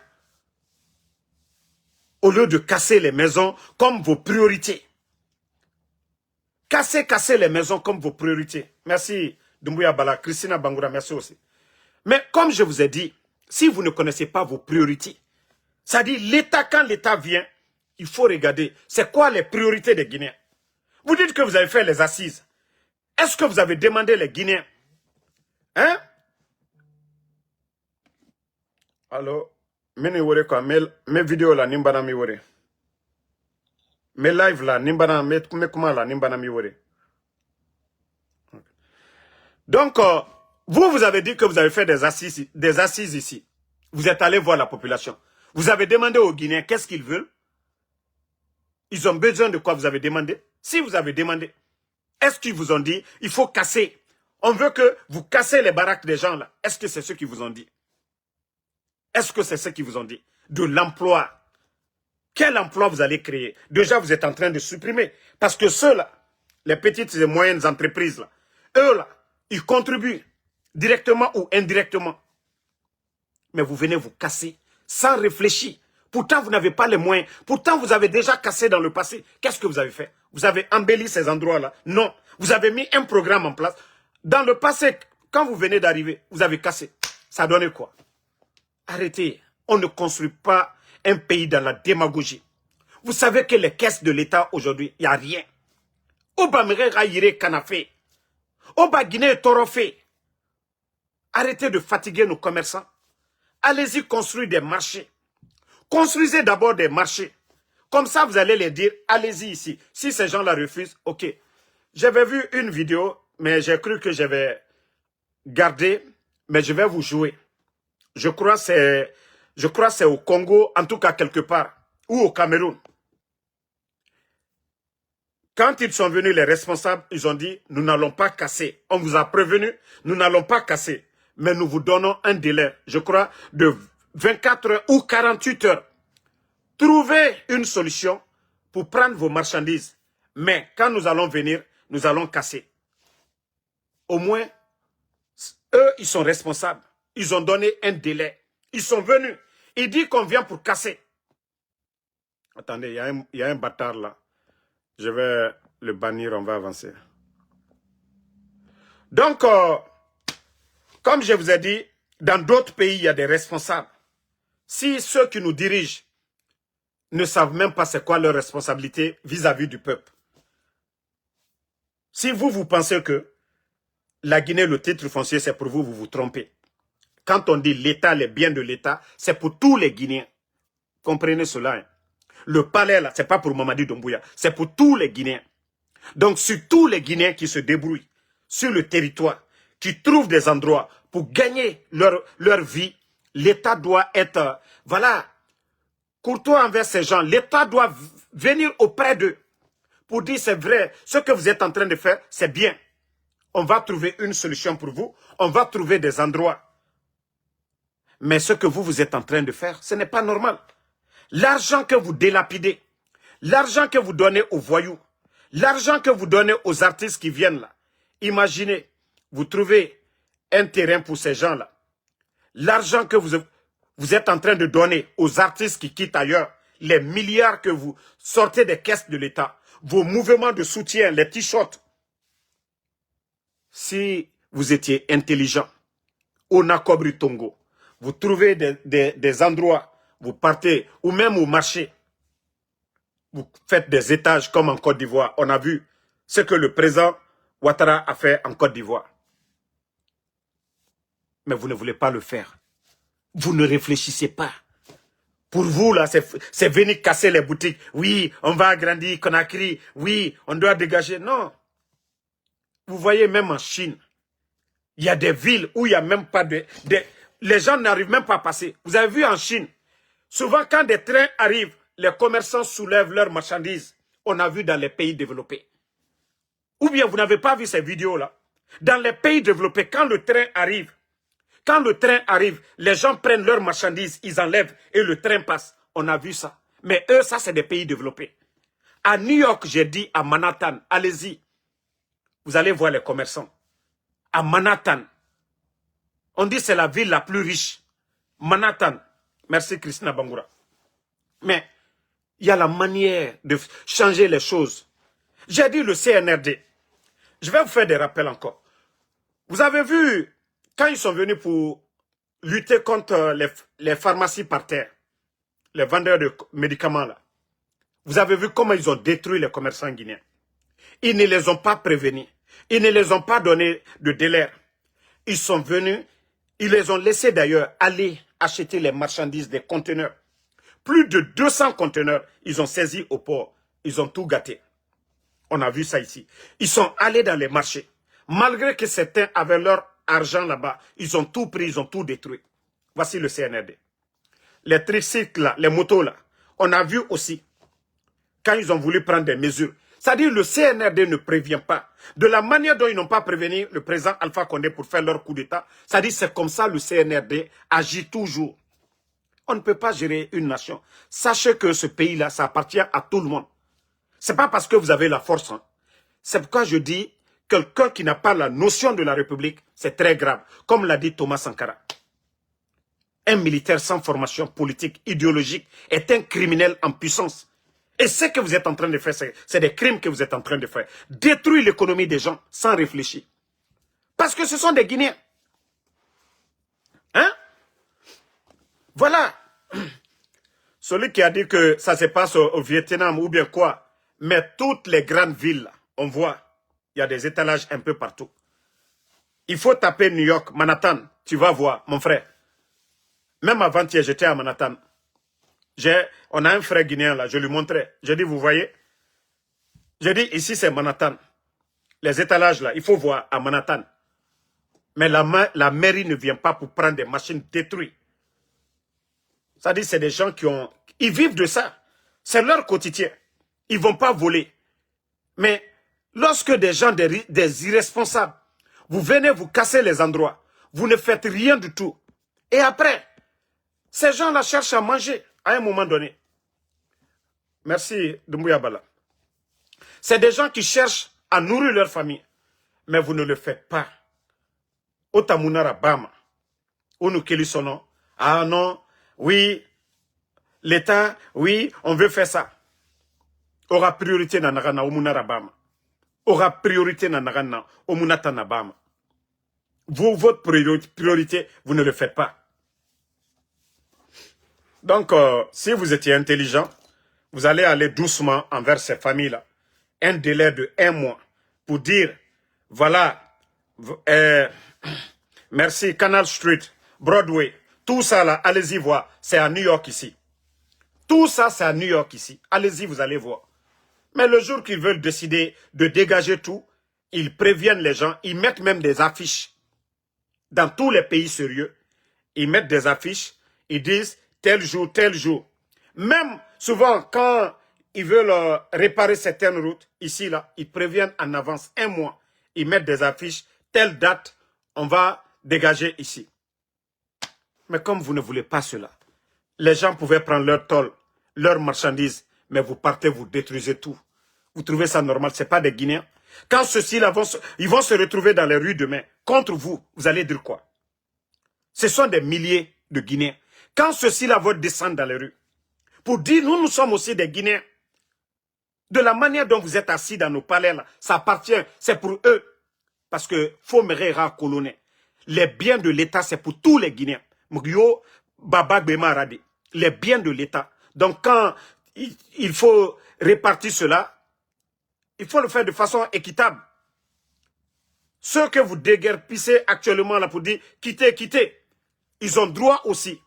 Speaker 1: Au lieu de casser les maisons comme vos priorités. Casser les maisons comme vos priorités. Merci, Doumbouya Bala, Christina Bangoura, merci aussi. Mais comme je vous ai dit, si vous ne connaissez pas vos priorités, c'est-à-dire l'État, quand l'État vient, il faut regarder, c'est quoi les priorités des Guinéens? Vous dites que vous avez fait les assises. Est-ce que vous avez demandé les Guinéens? Hein? Alors, mes vidéos là, nimbana mi wore. Mes lives là, nimbana, mes comment là, nimbana mi wore. Donc, vous avez dit que vous avez fait des assises ici. Vous êtes allé voir la population. Vous avez demandé aux Guinéens qu'est-ce qu'ils veulent. Ils ont besoin de quoi vous avez demandé? Si vous avez demandé, est-ce qu'ils vous ont dit, il faut casser? On veut que vous cassez les baraques des gens là. Est-ce que c'est ce qu'ils vous ont dit? Est-ce que c'est ce qu'ils vous ont dit? De l'emploi. Quel emploi vous allez créer? Déjà, vous êtes en train de supprimer. Parce que ceux-là, les petites et moyennes entreprises, là, eux-là, ils contribuent directement ou indirectement. Mais vous venez vous casser sans réfléchir. Pourtant, vous n'avez pas les moyens. Pourtant, vous avez déjà cassé dans le passé. Qu'est-ce que vous avez fait? Vous avez embelli ces endroits-là? Non. Vous avez mis un programme en place. Dans le passé, quand vous venez d'arriver, vous avez cassé. Ça donnait quoi? Arrêtez. On ne construit pas un pays dans la démagogie. Vous savez que les caisses de l'État aujourd'hui, il n'y a rien. Oba mere raïre kanafé. Oba Guinée torofé. Arrêtez de fatiguer nos commerçants. Allez-y construire des marchés. Construisez d'abord des marchés. Comme ça, vous allez les dire, allez-y ici. Si ces gens-là refusent, ok. J'avais vu une vidéo, mais j'ai cru que j'avais gardé, mais je vais vous jouer. Je crois que c'est au Congo, en tout cas quelque part, ou au Cameroun. Quand ils sont venus, les responsables, ils ont dit, nous n'allons pas casser. On vous a prévenu, nous n'allons pas casser. Mais nous vous donnons un délai, je crois, de 24 heures ou 48 heures. Trouvez une solution pour prendre vos marchandises. Mais quand nous allons venir, nous allons casser. Au moins, eux, ils sont responsables. Ils ont donné un délai. Ils sont venus. Ils disent qu'on vient pour casser. Attendez, il y a un bâtard là. Je vais le bannir, on va avancer. Donc, comme je vous ai dit, dans d'autres pays, il y a des responsables. Si ceux qui nous dirigent ne savent même pas c'est quoi leur responsabilité vis-à-vis du peuple. Si vous pensez que la Guinée, le titre foncier, c'est pour vous, vous vous trompez. Quand on dit l'État, les biens de l'État, c'est pour tous les Guinéens. Comprenez cela. Hein? Le palais, là, c'est pas pour Mamadi Doumbouya, c'est pour tous les Guinéens. Donc, sur tous les Guinéens qui se débrouillent sur le territoire, qui trouvent des endroits pour gagner leur vie, l'État doit être, voilà, courtois envers ces gens. L'État doit venir auprès d'eux pour dire c'est vrai, ce que vous êtes en train de faire, c'est bien. On va trouver une solution pour vous, on va trouver des endroits. Mais ce que vous êtes en train de faire, ce n'est pas normal. L'argent que vous délapidez, l'argent que vous donnez aux voyous, l'argent que vous donnez aux artistes qui viennent là, imaginez, vous trouvez un terrain pour ces gens-là. L'argent que vous êtes en train de donner aux artistes qui quittent ailleurs, les milliards que vous sortez des caisses de l'État, vos mouvements de soutien, les t-shirts. Si vous étiez intelligent, au Nakobri Tongo, vous trouvez des endroits, vous partez, ou même au marché, vous faites des étages comme en Côte d'Ivoire. On a vu ce que le président Ouattara a fait en Côte d'Ivoire. Mais vous ne voulez pas le faire. Vous ne réfléchissez pas. Pour vous, là, c'est venir casser les boutiques. Oui, on va agrandir Conakry. Oui, on doit dégager. Non. Vous voyez, même en Chine, il y a des villes où il n'y a même pas les gens n'arrivent même pas à passer. Vous avez vu en Chine, souvent quand des trains arrivent, les commerçants soulèvent leurs marchandises. On a vu dans les pays développés. Ou bien vous n'avez pas vu ces vidéos-là. Dans les pays développés, quand le train arrive, les gens prennent leurs marchandises, ils enlèvent et le train passe. On a vu ça. Mais eux, ça, c'est des pays développés. À New York, j'ai dit à Manhattan, allez-y. Vous allez voir les commerçants. À Manhattan. On dit que c'est la ville la plus riche. Manhattan. Merci Christina Bangoura. Mais il y a la manière de changer les choses. J'ai dit le CNRD. Je vais vous faire des rappels encore. Vous avez vu, quand ils sont venus pour lutter contre les pharmacies par terre, les vendeurs de médicaments là, vous avez vu comment ils ont détruit les commerçants guinéens. Ils ne les ont pas prévenus. Ils ne les ont pas donné de délai. Ils sont venus, ils les ont laissés d'ailleurs aller acheter les marchandises des conteneurs. Plus de 200 conteneurs, ils ont saisi au port. Ils ont tout gâté. On a vu ça ici. Ils sont allés dans les marchés. Malgré que certains avaient leur argent là-bas, ils ont tout pris, ils ont tout détruit. Voici le CNRD. Les tricycles là, les motos là, on a vu aussi, quand ils ont voulu prendre des mesures. C'est-à-dire le CNRD ne prévient pas. De la manière dont ils n'ont pas prévenu le président Alpha Condé pour faire leur coup d'État, c'est-à-dire c'est comme ça le CNRD agit toujours. On ne peut pas gérer une nation. Sachez que ce pays-là, ça appartient à tout le monde. C'est pas parce que vous avez la force. Hein. C'est pourquoi je dis, quelqu'un qui n'a pas la notion de la République, c'est très grave. Comme l'a dit Thomas Sankara. Un militaire sans formation politique, idéologique, est un criminel en puissance. Et ce que vous êtes en train de faire, c'est des crimes que vous êtes en train de faire. Détruire l'économie des gens sans réfléchir. Parce que ce sont des Guinéens. Hein? Voilà. Celui qui a dit que ça se passe au Vietnam ou bien quoi. Mais toutes les grandes villes, on voit, il y a des étalages un peu partout. Il faut taper New York, Manhattan, tu vas voir, mon frère. Même avant-hier, j'étais à Manhattan. On a un frère guinéen là, je lui montrais. J'ai dit, vous voyez? J'ai dit, ici c'est Manhattan. Les étalages là, il faut voir à Manhattan. Mais la mairie ne vient pas pour prendre des machines détruites. Ça dit, c'est des gens ils vivent de ça. C'est leur quotidien. Ils ne vont pas voler. Mais lorsque des gens, des irresponsables, vous venez vous casser les endroits, vous ne faites rien du tout. Et après, ces gens-là cherchent à manger à un moment donné. Merci, Doumbouya Bala. C'est des gens qui cherchent à nourrir leur famille. Mais vous ne le faites pas. Otamunara Bama. Onukeli Sono. Ah non, oui, l'État, oui, on veut faire ça. Aura priorité dans Nagana Omunara Bama. Aura priorité dans Nagana Omunatana Bama. Vous, votre priorité, vous ne le faites pas. Donc, si vous étiez intelligent, vous allez aller doucement envers ces familles-là. Un délai de 1 mois pour dire, voilà, merci, Canal Street, Broadway, tout ça là, allez-y voir, c'est à New York ici. Tout ça, c'est à New York ici. Allez-y, vous allez voir. Mais le jour qu'ils veulent décider de dégager tout, ils préviennent les gens, ils mettent même des affiches. Dans tous les pays sérieux, ils mettent des affiches, ils disent tel jour, tel jour. Même souvent, quand ils veulent réparer certaines routes, ici, là, ils préviennent en avance 1 mois. Ils mettent des affiches, telle date, on va dégager ici. Mais comme vous ne voulez pas cela, les gens pouvaient prendre leur tôle, leurs marchandises, mais vous partez, vous détruisez tout. Vous trouvez ça normal, ce n'est pas des Guinéens. Quand ceux-ci-là ils vont se retrouver dans les rues demain, contre vous, vous allez dire quoi? Ce sont des milliers de Guinéens. Quand ceux-ci-là vont descendre dans les rues, pour dire, nous sommes aussi des Guinéens. De la manière dont vous êtes assis dans nos palais, là, ça appartient, c'est pour eux. Parce que, faut me rira colonel. Les biens de l'État, c'est pour tous les Guinéens. Mugyo, Baba Bemaradi. Les biens de l'État. Donc, quand il faut répartir cela, il faut le faire de façon équitable. Ceux que vous déguerpissez actuellement là pour dire quittez, quittez, ils ont droit aussi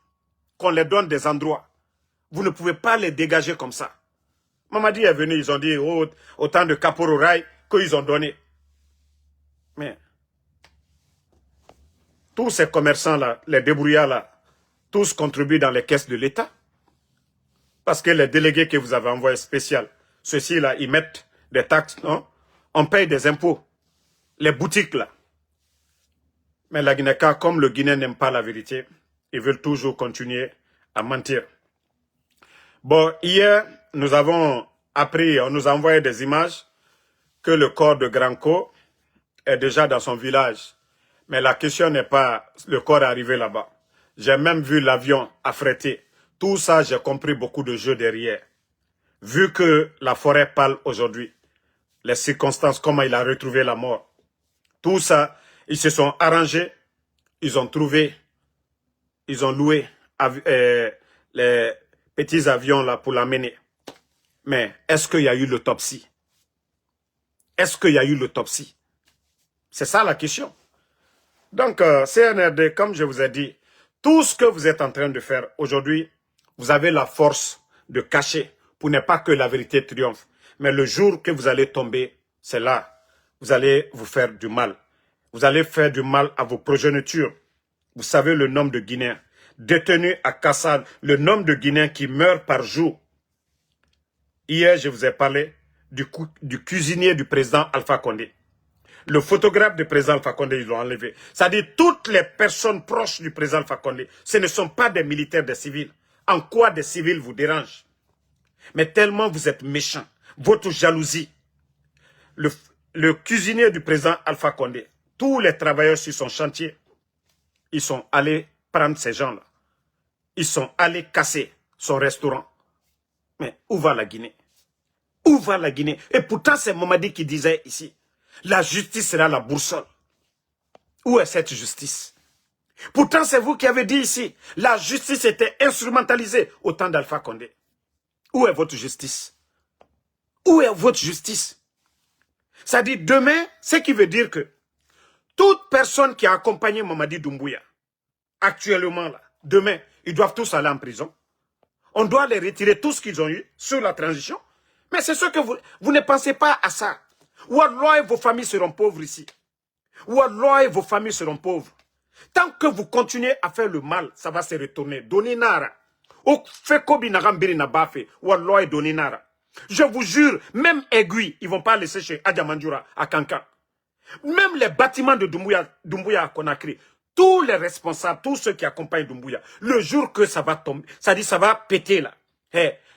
Speaker 1: qu'on les donne des endroits. Vous ne pouvez pas les dégager comme ça. Mamadi est venu, ils ont dit autant de Kapororaï qu'ils ont donné. Mais tous ces commerçants-là, les débrouillards-là, tous contribuent dans les caisses de l'État. Parce que les délégués que vous avez envoyés spécial, ceux-ci-là, ils mettent des taxes, non? On paye des impôts. Les boutiques, là. Mais la Guinée-Ka, comme le Guinéen n'aime pas la vérité, ils veulent toujours continuer à mentir. Bon, hier, nous avons appris, on nous a envoyé des images que le corps de Granco est déjà dans son village. Mais la question n'est pas le corps arrivé là-bas. J'ai même vu l'avion affrété. Tout ça, j'ai compris beaucoup de jeux derrière. Vu que la forêt parle aujourd'hui, les circonstances, comment il a retrouvé la mort. Tout ça, ils se sont arrangés, ils ont trouvé, ils ont loué les petits avions là pour l'amener. Mais est-ce qu'il y a eu l'autopsie? Est-ce qu'il y a eu l'autopsie? C'est ça la question. Donc, CNRD, comme je vous ai dit, tout ce que vous êtes en train de faire aujourd'hui, vous avez la force de cacher pour ne pas que la vérité triomphe. Mais le jour que vous allez tomber, c'est là. Vous allez vous faire du mal. Vous allez faire du mal à vos progénitures. Vous savez le nombre de Guinéens détenus à Kassal, le nombre de Guinéens qui meurent par jour. Hier, je vous ai parlé du cuisinier du président Alpha Condé. Le photographe du président Alpha Condé, ils l'ont enlevé. C'est-à-dire toutes les personnes proches du président Alpha Condé, ce ne sont pas des militaires, des civils. en quoi des civils vous dérangent. Mais tellement vous êtes méchants, votre jalousie. Le cuisinier du président Alpha Condé, tous les travailleurs sur son chantier, ils sont allés prendre ces gens-là. Ils sont allés casser son restaurant. Mais où va la Guinée? Où va la Guinée? Et pourtant, c'est Mamadi qui disait ici, la justice sera la boussole. Où est cette justice? Pourtant, c'est vous qui avez dit ici, la justice était instrumentalisée au temps d'Alpha Condé. Où est votre justice? Où est votre justice? Ça dit demain, ce qui veut dire que toute personne qui a accompagné Mamadi Doumbouya, actuellement là, demain, ils doivent tous aller en prison. On doit les retirer tout ce qu'ils ont eu sur la transition. Mais c'est ce que vous ne pensez pas à ça. Wallah, vos familles seront pauvres ici. Wallah, vos familles seront pauvres. Tant que vous continuez à faire le mal, ça va se retourner. Doni nara. Wallah, doni nara. Je vous jure, même aiguille, ils ne vont pas laisser chez Adja Mandjoura à Kankan. Même les bâtiments de Doumbouya à Conakry, tous les responsables, tous ceux qui accompagnent Doumbouya, le jour que ça va tomber, ça dit ça va péter là.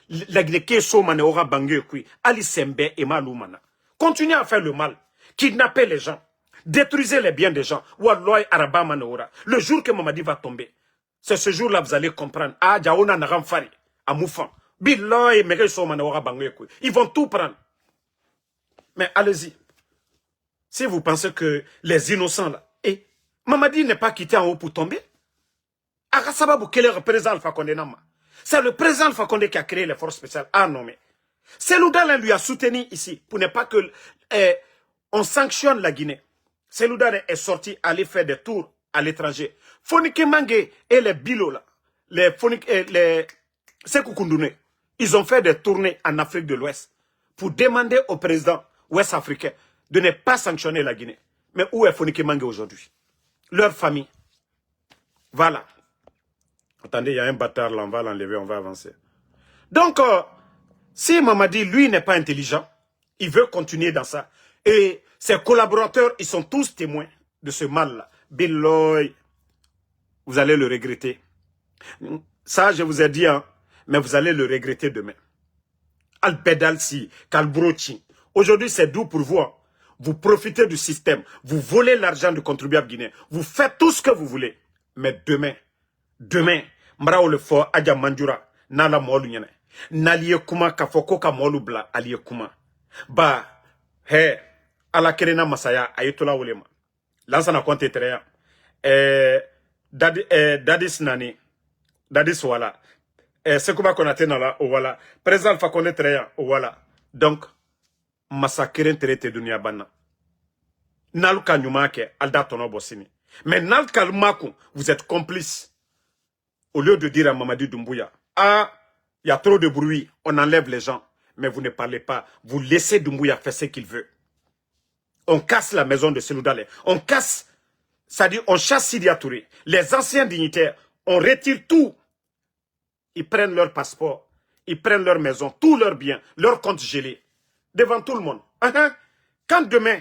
Speaker 1: La Guinée Somane aura bangé kui, Ali Sembe et Maloumana. Continuez à faire le mal, kidnapper les gens, détruisez les biens des gens. Wallah Araba Manaora. Le jour que Mamadi va tomber, c'est ce jour-là vous allez comprendre. Ah, Jaona Naramfari, à Moufan. Billahi Mege Somane aura bangé kui. Ils vont tout prendre. Mais allez-y. Si vous pensez que les innocents là, et Mamadi n'est pas quitté en haut pour tomber, Arasababu, quel est le président Alpha Condé Nama? C'est le président Alpha Condé qui a créé les forces spéciales. Ah non, mais Seloudane lui a soutenu ici pour ne pas que on sanctionne la Guinée. Seloudane est sorti aller faire des tours à l'étranger. Fonike Mange et les Bilo là, les Sékou Koundoune, ils ont fait des tournées en Afrique de l'Ouest pour demander au président ouest-africain de ne pas sanctionner la Guinée. Mais où est Fonike Mange aujourd'hui? Leur famille. Voilà. Attendez, il y a un bâtard là, on va l'enlever, on va avancer. Donc, si Mamadi, lui, n'est pas intelligent, il veut continuer dans ça. Et ses collaborateurs, ils sont tous témoins de ce mal-là. Billoy, vous allez le regretter. Ça, je vous ai dit, hein, mais vous allez le regretter demain. Al-Bedalsi, Kalbrochi. Aujourd'hui, c'est doux pour vous. Hein. Vous profitez du système. Vous volez l'argent du contribuable guinéen. Vous faites tout ce que vous voulez. Mais demain, Mrao le fort, Adja Mandjoura, Nala Molu Nyane. N'aliye kuma kafoko ka molu bla aliye kuma. Ba, ala kerena masaya, ayetola ulema. Lansana konte tereya. Dadis nani. Dadis wala. Sekouba konate nala, wala. Président Alpha Condé tereya, wala. Donc, massacrer traité dunia banna. Naluka nyumake, alda tono bosini. Mais Nalka Makou, vous êtes complice. Au lieu de dire à Mamadi Doumbouya, ah, il y a trop de bruit, on enlève les gens. Mais vous ne parlez pas. Vous laissez Doumbouya faire ce qu'il veut. On casse la maison de Seloudale. On casse, c'est-à-dire on chasse Sidia Touré. Les anciens dignitaires, on retire tout. Ils prennent leur passeport, ils prennent leur maison, tous leurs biens, leurs comptes gelés. Devant tout le monde. Quand demain,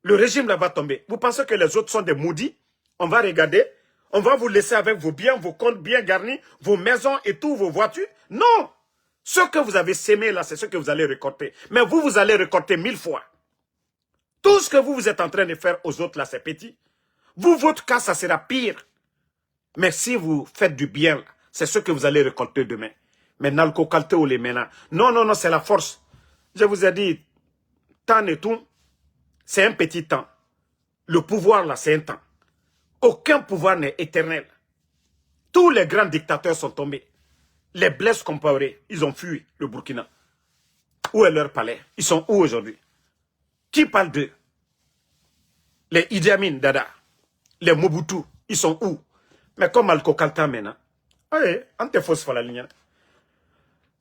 Speaker 1: le régime là va tomber, vous pensez que les autres sont des maudits? On va regarder. On va vous laisser avec vos biens, vos comptes bien garnis, vos maisons et tout, vos voitures. Non! Ce que vous avez sémé là, c'est ce que vous allez récolter. Mais vous, vous allez récolter 1000 fois. Tout ce que vous êtes en train de faire aux autres là, c'est petit. Vous, votre cas, ça sera pire. Mais si vous faites du bien, c'est ce que vous allez récolter demain. Mais nalko kalte ou les mena. Non, c'est la force. Je vous ai dit, temps et tout, c'est un petit temps. Le pouvoir là, c'est un temps. Aucun pouvoir n'est éternel. Tous les grands dictateurs sont tombés. Les Blaise Compaoré, ils ont fui le Burkina. Où est leur palais? Ils sont où aujourd'hui? Qui parle d'eux? Les Idi Amin Dada, les Mobutu, ils sont où? Mais comme Alko Kalta maintenant. Oui, on te fausse la ligne.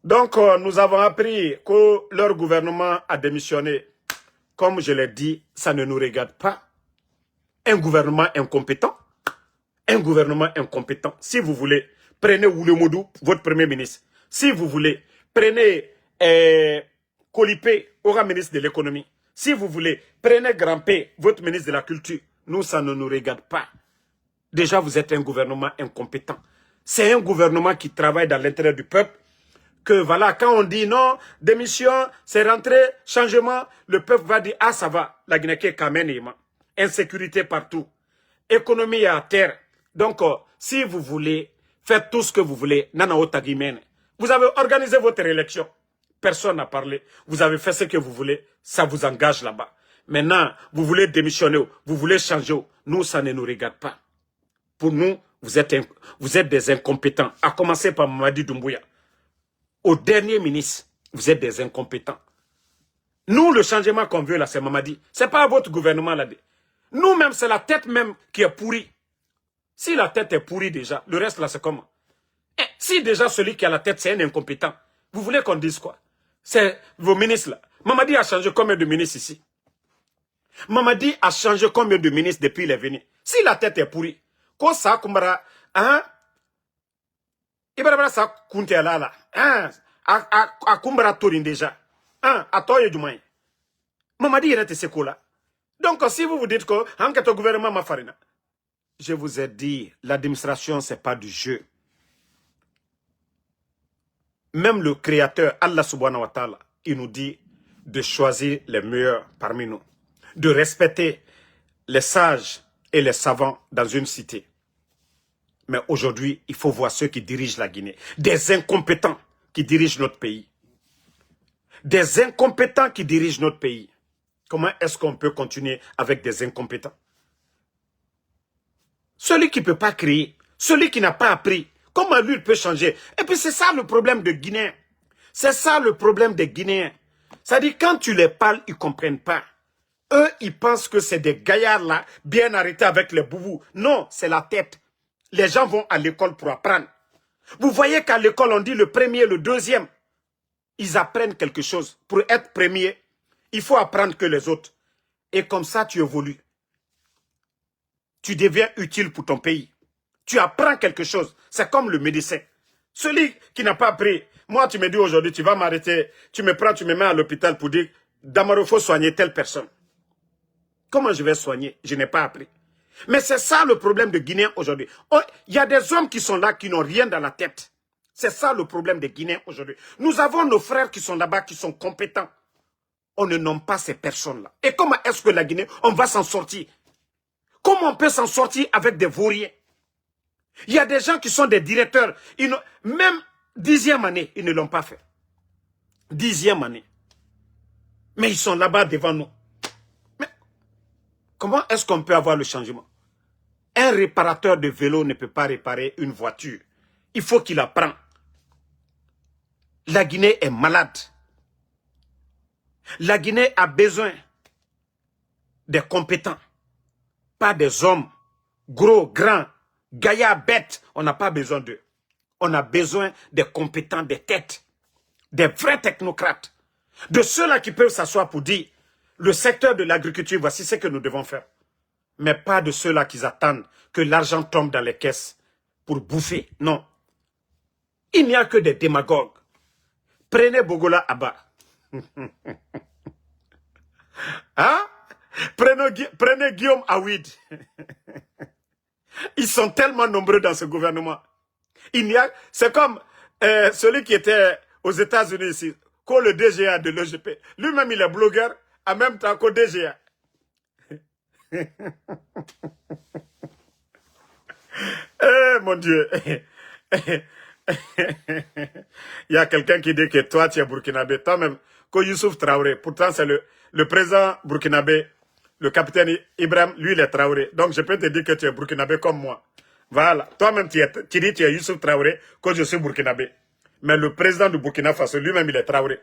Speaker 1: Donc, nous avons appris que leur gouvernement a démissionné. Comme je l'ai dit, ça ne nous regarde pas. Un gouvernement incompétent. Un gouvernement incompétent. Si vous voulez, prenez Oulemodou, votre premier ministre. Si vous voulez, prenez Kolipé, aura ministre de l'économie. Si vous voulez, prenez Grand-P, votre ministre de la culture. Nous, ça ne nous regarde pas. Déjà, vous êtes un gouvernement incompétent. C'est un gouvernement qui travaille dans l'intérêt du peuple. Que voilà, quand on dit non, démission, c'est rentré, changement, le peuple va dire, ah ça va, la Guinée est quand même, insécurité partout, économie à terre. Donc, si vous voulez, faites tout ce que vous voulez, Nana Otagimene. Vous avez organisé votre élection, personne n'a parlé, vous avez fait ce que vous voulez, ça vous engage là-bas. Maintenant, vous voulez démissionner, vous voulez changer, nous, ça ne nous regarde pas. Pour nous, vous êtes des incompétents, à commencer par Mamadi Doumbouya. Au dernier ministre, vous êtes des incompétents. Nous, le changement qu'on veut là, c'est Mamadi. Ce n'est pas votre gouvernement là. Nous-mêmes, c'est la tête même qui est pourrie. Si la tête est pourrie déjà, le reste là, c'est comment? Si déjà celui qui a la tête, c'est un incompétent, vous voulez qu'on dise quoi? C'est vos ministres là. Mamadi a changé combien de ministres ici? Mamadi a changé combien de ministres depuis qu'il est venu? Si la tête est pourrie, quoi ça, Kumbara, hein? Ibarabara sa kunte là, hein? A Kumbara Tourin déjà, hein? A Toye du moins. Mamadi il était ce là. Donc, si vous vous dites que, hein, que ton gouvernement m'a farina, je vous ai dit, l'administration, c'est pas du jeu. Même le créateur, Allah subhanahu wa ta'ala, il nous dit de choisir les meilleurs parmi nous, de respecter les sages et les savants dans une cité. Mais aujourd'hui, il faut voir ceux qui dirigent la Guinée. Des incompétents qui dirigent notre pays. Des incompétents qui dirigent notre pays. Comment est-ce qu'on peut continuer avec des incompétents? Celui qui ne peut pas créer, celui qui n'a pas appris, comment lui il peut changer? Et puis c'est ça le problème des Guinéens. C'est ça le problème des Guinéens. C'est-à-dire quand tu les parles, ils ne comprennent pas. Eux, ils pensent que c'est des gaillards là, bien arrêtés avec les boubous. Non, c'est la tête. Les gens vont à l'école pour apprendre. Vous voyez qu'à l'école, on dit le premier, le deuxième. Ils apprennent quelque chose. Pour être premier, il faut apprendre que les autres. Et comme ça, tu évolues. Tu deviens utile pour ton pays. Tu apprends quelque chose. C'est comme le médecin. Celui qui n'a pas appris. Moi, tu me dis aujourd'hui, tu vas m'arrêter. Tu me prends, tu me mets à l'hôpital pour dire, Damaro, il faut soigner telle personne. Comment je vais soigner? Je n'ai pas appris. Mais c'est ça le problème de Guinéens aujourd'hui. Il y a des hommes qui sont là qui n'ont rien dans la tête. C'est ça le problème des Guinéens aujourd'hui. Nous avons nos frères qui sont là-bas, qui sont compétents. On ne nomme pas ces personnes-là. Et comment est-ce que la Guinée, on va s'en sortir? Comment on peut s'en sortir avec des vauriens? Il y a des gens qui sont des directeurs. Même 10e année, ils ne l'ont pas fait. 10e année. Mais ils sont là-bas devant nous. Mais comment est-ce qu'on peut avoir le changement? Un réparateur de vélo ne peut pas réparer une voiture. Il faut qu'il apprenne. La Guinée est malade. La Guinée a besoin des compétents. Pas des hommes gros, grands, gaillards, bêtes. On n'a pas besoin d'eux. On a besoin des compétents, des têtes. Des vrais technocrates. De ceux-là qui peuvent s'asseoir pour dire le secteur de l'agriculture, voici ce que nous devons faire. Mais pas de ceux-là qui attendent que l'argent tombe dans les caisses pour bouffer. Non. Il n'y a que des démagogues. Prenez Bogola Abba. Hein? Prenez Guillaume Awid. Ils sont tellement nombreux dans ce gouvernement. C'est comme celui qui était aux États-Unis ici, qu'au le DGA de l'EGP. Lui-même, il est blogueur, en même temps qu'au DGA. Eh, mon Dieu. Il y a quelqu'un qui dit que toi, tu es burkinabé. Toi-même, que Youssouf Traoré. Pourtant, c'est le président burkinabé, le capitaine Ibrahim, lui, il est Traoré. Donc, je peux te dire que tu es burkinabé comme moi. Voilà. Toi-même, tu dis que tu es Youssouf Traoré, que je suis burkinabé. Mais le président du Burkina Faso, lui-même, il est Traoré.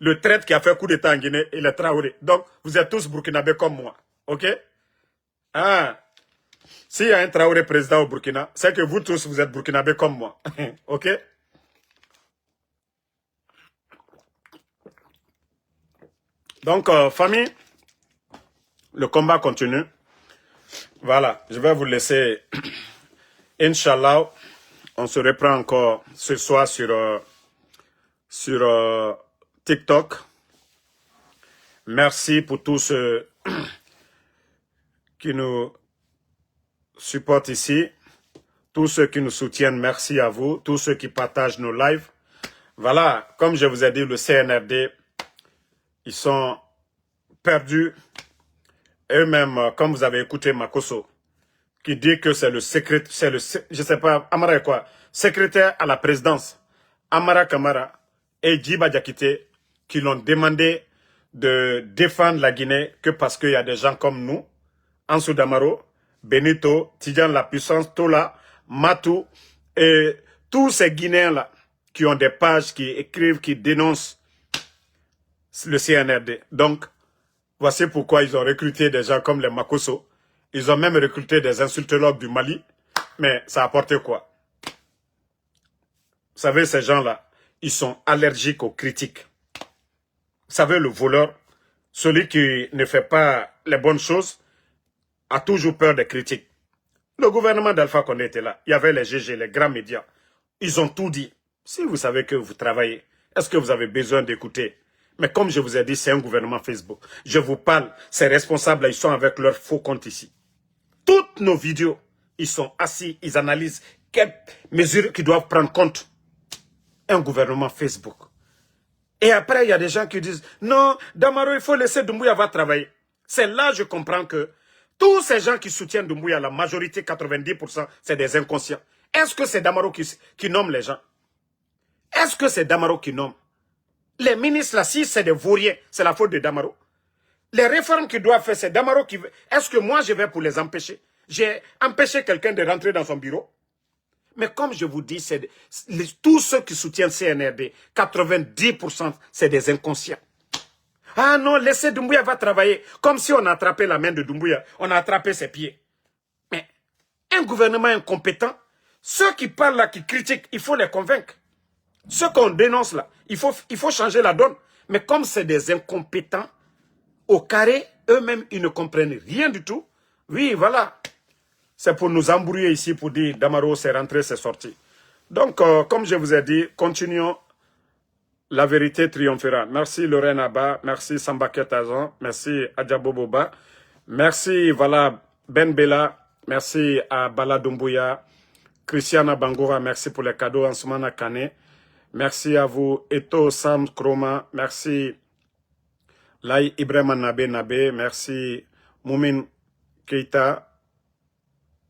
Speaker 1: Le traître qui a fait coup d'État en Guinée, il est Traoré. Donc, vous êtes tous burkinabés comme moi. OK? Ah. S'il y a un Traoré président au Burkina, c'est que vous tous, vous êtes burkinabés comme moi. OK? Donc, famille, le combat continue. Voilà, je vais vous laisser. Inch'Allah, on se reprend encore ce soir sur TikTok. Merci pour tous ceux qui nous supportent ici. Tous ceux qui nous soutiennent, merci à vous. Tous ceux qui partagent nos lives. Voilà, comme je vous ai dit, le CNRD, ils sont perdus. Eux-mêmes, comme vous avez écouté Makosso, qui dit que c'est le secrétaire, je sais pas, Amara est quoi, secrétaire à la présidence, Amara Kamara et Djiba Diakité, qui l'ont demandé de défendre la Guinée que parce qu'il y a des gens comme nous, Ansou Damaro, Benito, Tidjan La Puissance, Tola, Matou, et tous ces Guinéens-là, qui ont des pages, qui écrivent, qui dénoncent le CNRD. Donc, voici pourquoi ils ont recruté des gens comme les Makosso. Ils ont même recruté des insultologues du Mali. Mais ça a apporté quoi? Vous savez, ces gens-là, ils sont allergiques aux critiques. Vous savez, le voleur, celui qui ne fait pas les bonnes choses, a toujours peur des critiques. Le gouvernement d'Alpha Condé était là. Il y avait les GG, les grands médias. Ils ont tout dit. Si vous savez que vous travaillez, est-ce que vous avez besoin d'écouter? Mais comme je vous ai dit, c'est un gouvernement Facebook. Je vous parle, ces responsables-là, ils sont avec leurs faux comptes ici. Toutes nos vidéos, ils sont assis, ils analysent quelles mesures qu'ils doivent prendre compte. Un gouvernement Facebook. Et après, il y a des gens qui disent, non, Damaro, il faut laisser Doumbouya va travailler. C'est là que je comprends que tous ces gens qui soutiennent Doumbouya, la majorité, 90%, c'est des inconscients. Est-ce que c'est Damaro qui nomme les gens? Est-ce que c'est Damaro qui nomme? Les ministres là, si c'est des vauriens, c'est la faute de Damaro. Les réformes qu'ils doivent faire, c'est Damaro qui veut. Est-ce que moi, je vais pour les empêcher? J'ai empêché quelqu'un de rentrer dans son bureau. Mais comme je vous dis, tous ceux qui soutiennent CNRD, 90%, c'est des inconscients. Ah non, laissez Doumbouya va travailler. Comme si on a attrapé la main de Doumbouya, on a attrapé ses pieds. Mais un gouvernement incompétent, ceux qui parlent là, qui critiquent, il faut les convaincre. Ceux qu'on dénonce là, il faut changer la donne. Mais comme c'est des incompétents, au carré, eux-mêmes, ils ne comprennent rien du tout. Oui, voilà. C'est pour nous embrouiller ici, pour dire Damaro, c'est rentré, c'est sorti. Donc, comme je vous ai dit, continuons. La vérité triomphera. Merci Lorraine Abba, merci Sambaket Azan, merci Adjabo Boba, merci voilà Ben Bella, merci à Bala Doumbouya, Christiana Bangoura, merci pour les cadeaux, Ansumana Kane, merci à vous, Eto Sam Kroma, merci Lai Ibrahima Nabe, merci Moumin Keita,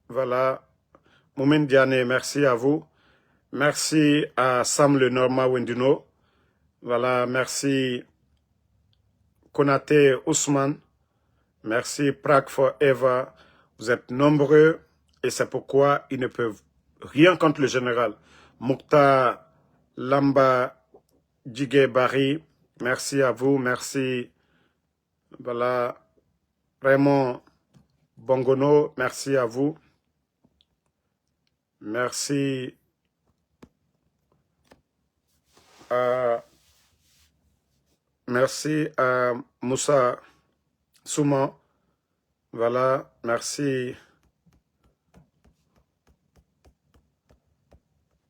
Speaker 1: voilà, Moumin Diane, merci à vous, merci à Sam Le Norma Wendino, voilà, merci Konate Ousmane, merci Prague Forever, vous êtes nombreux et c'est pourquoi ils ne peuvent rien contre le général. Moukta Lamba Djigé Bari, merci à vous, merci, voilà, Raymond Bongono, merci à vous, merci merci à Moussa Souman, voilà, merci,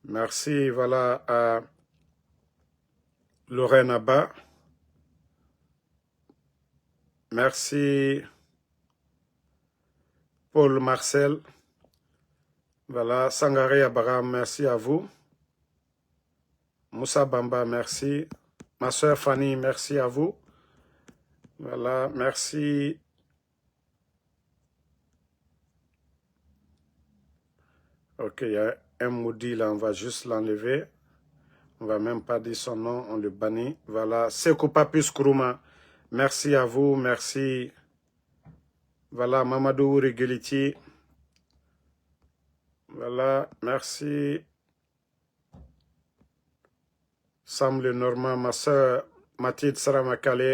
Speaker 1: merci, voilà, à Lorraine Abba, merci Paul Marcel, voilà, Sangaré Abraham, merci à vous, Moussa Bamba, merci, ma soeur Fanny, merci à vous, voilà, merci. Ok, il y a un maudit là, on va juste l'enlever. On va même pas dire son nom, on le bannit. Voilà, Sekou Papus Kourouma, merci à vous, merci. Voilà, Mamadou Rigiliti. Voilà, merci. Sam Le Normand, ma soeur Mathilde Saramakale.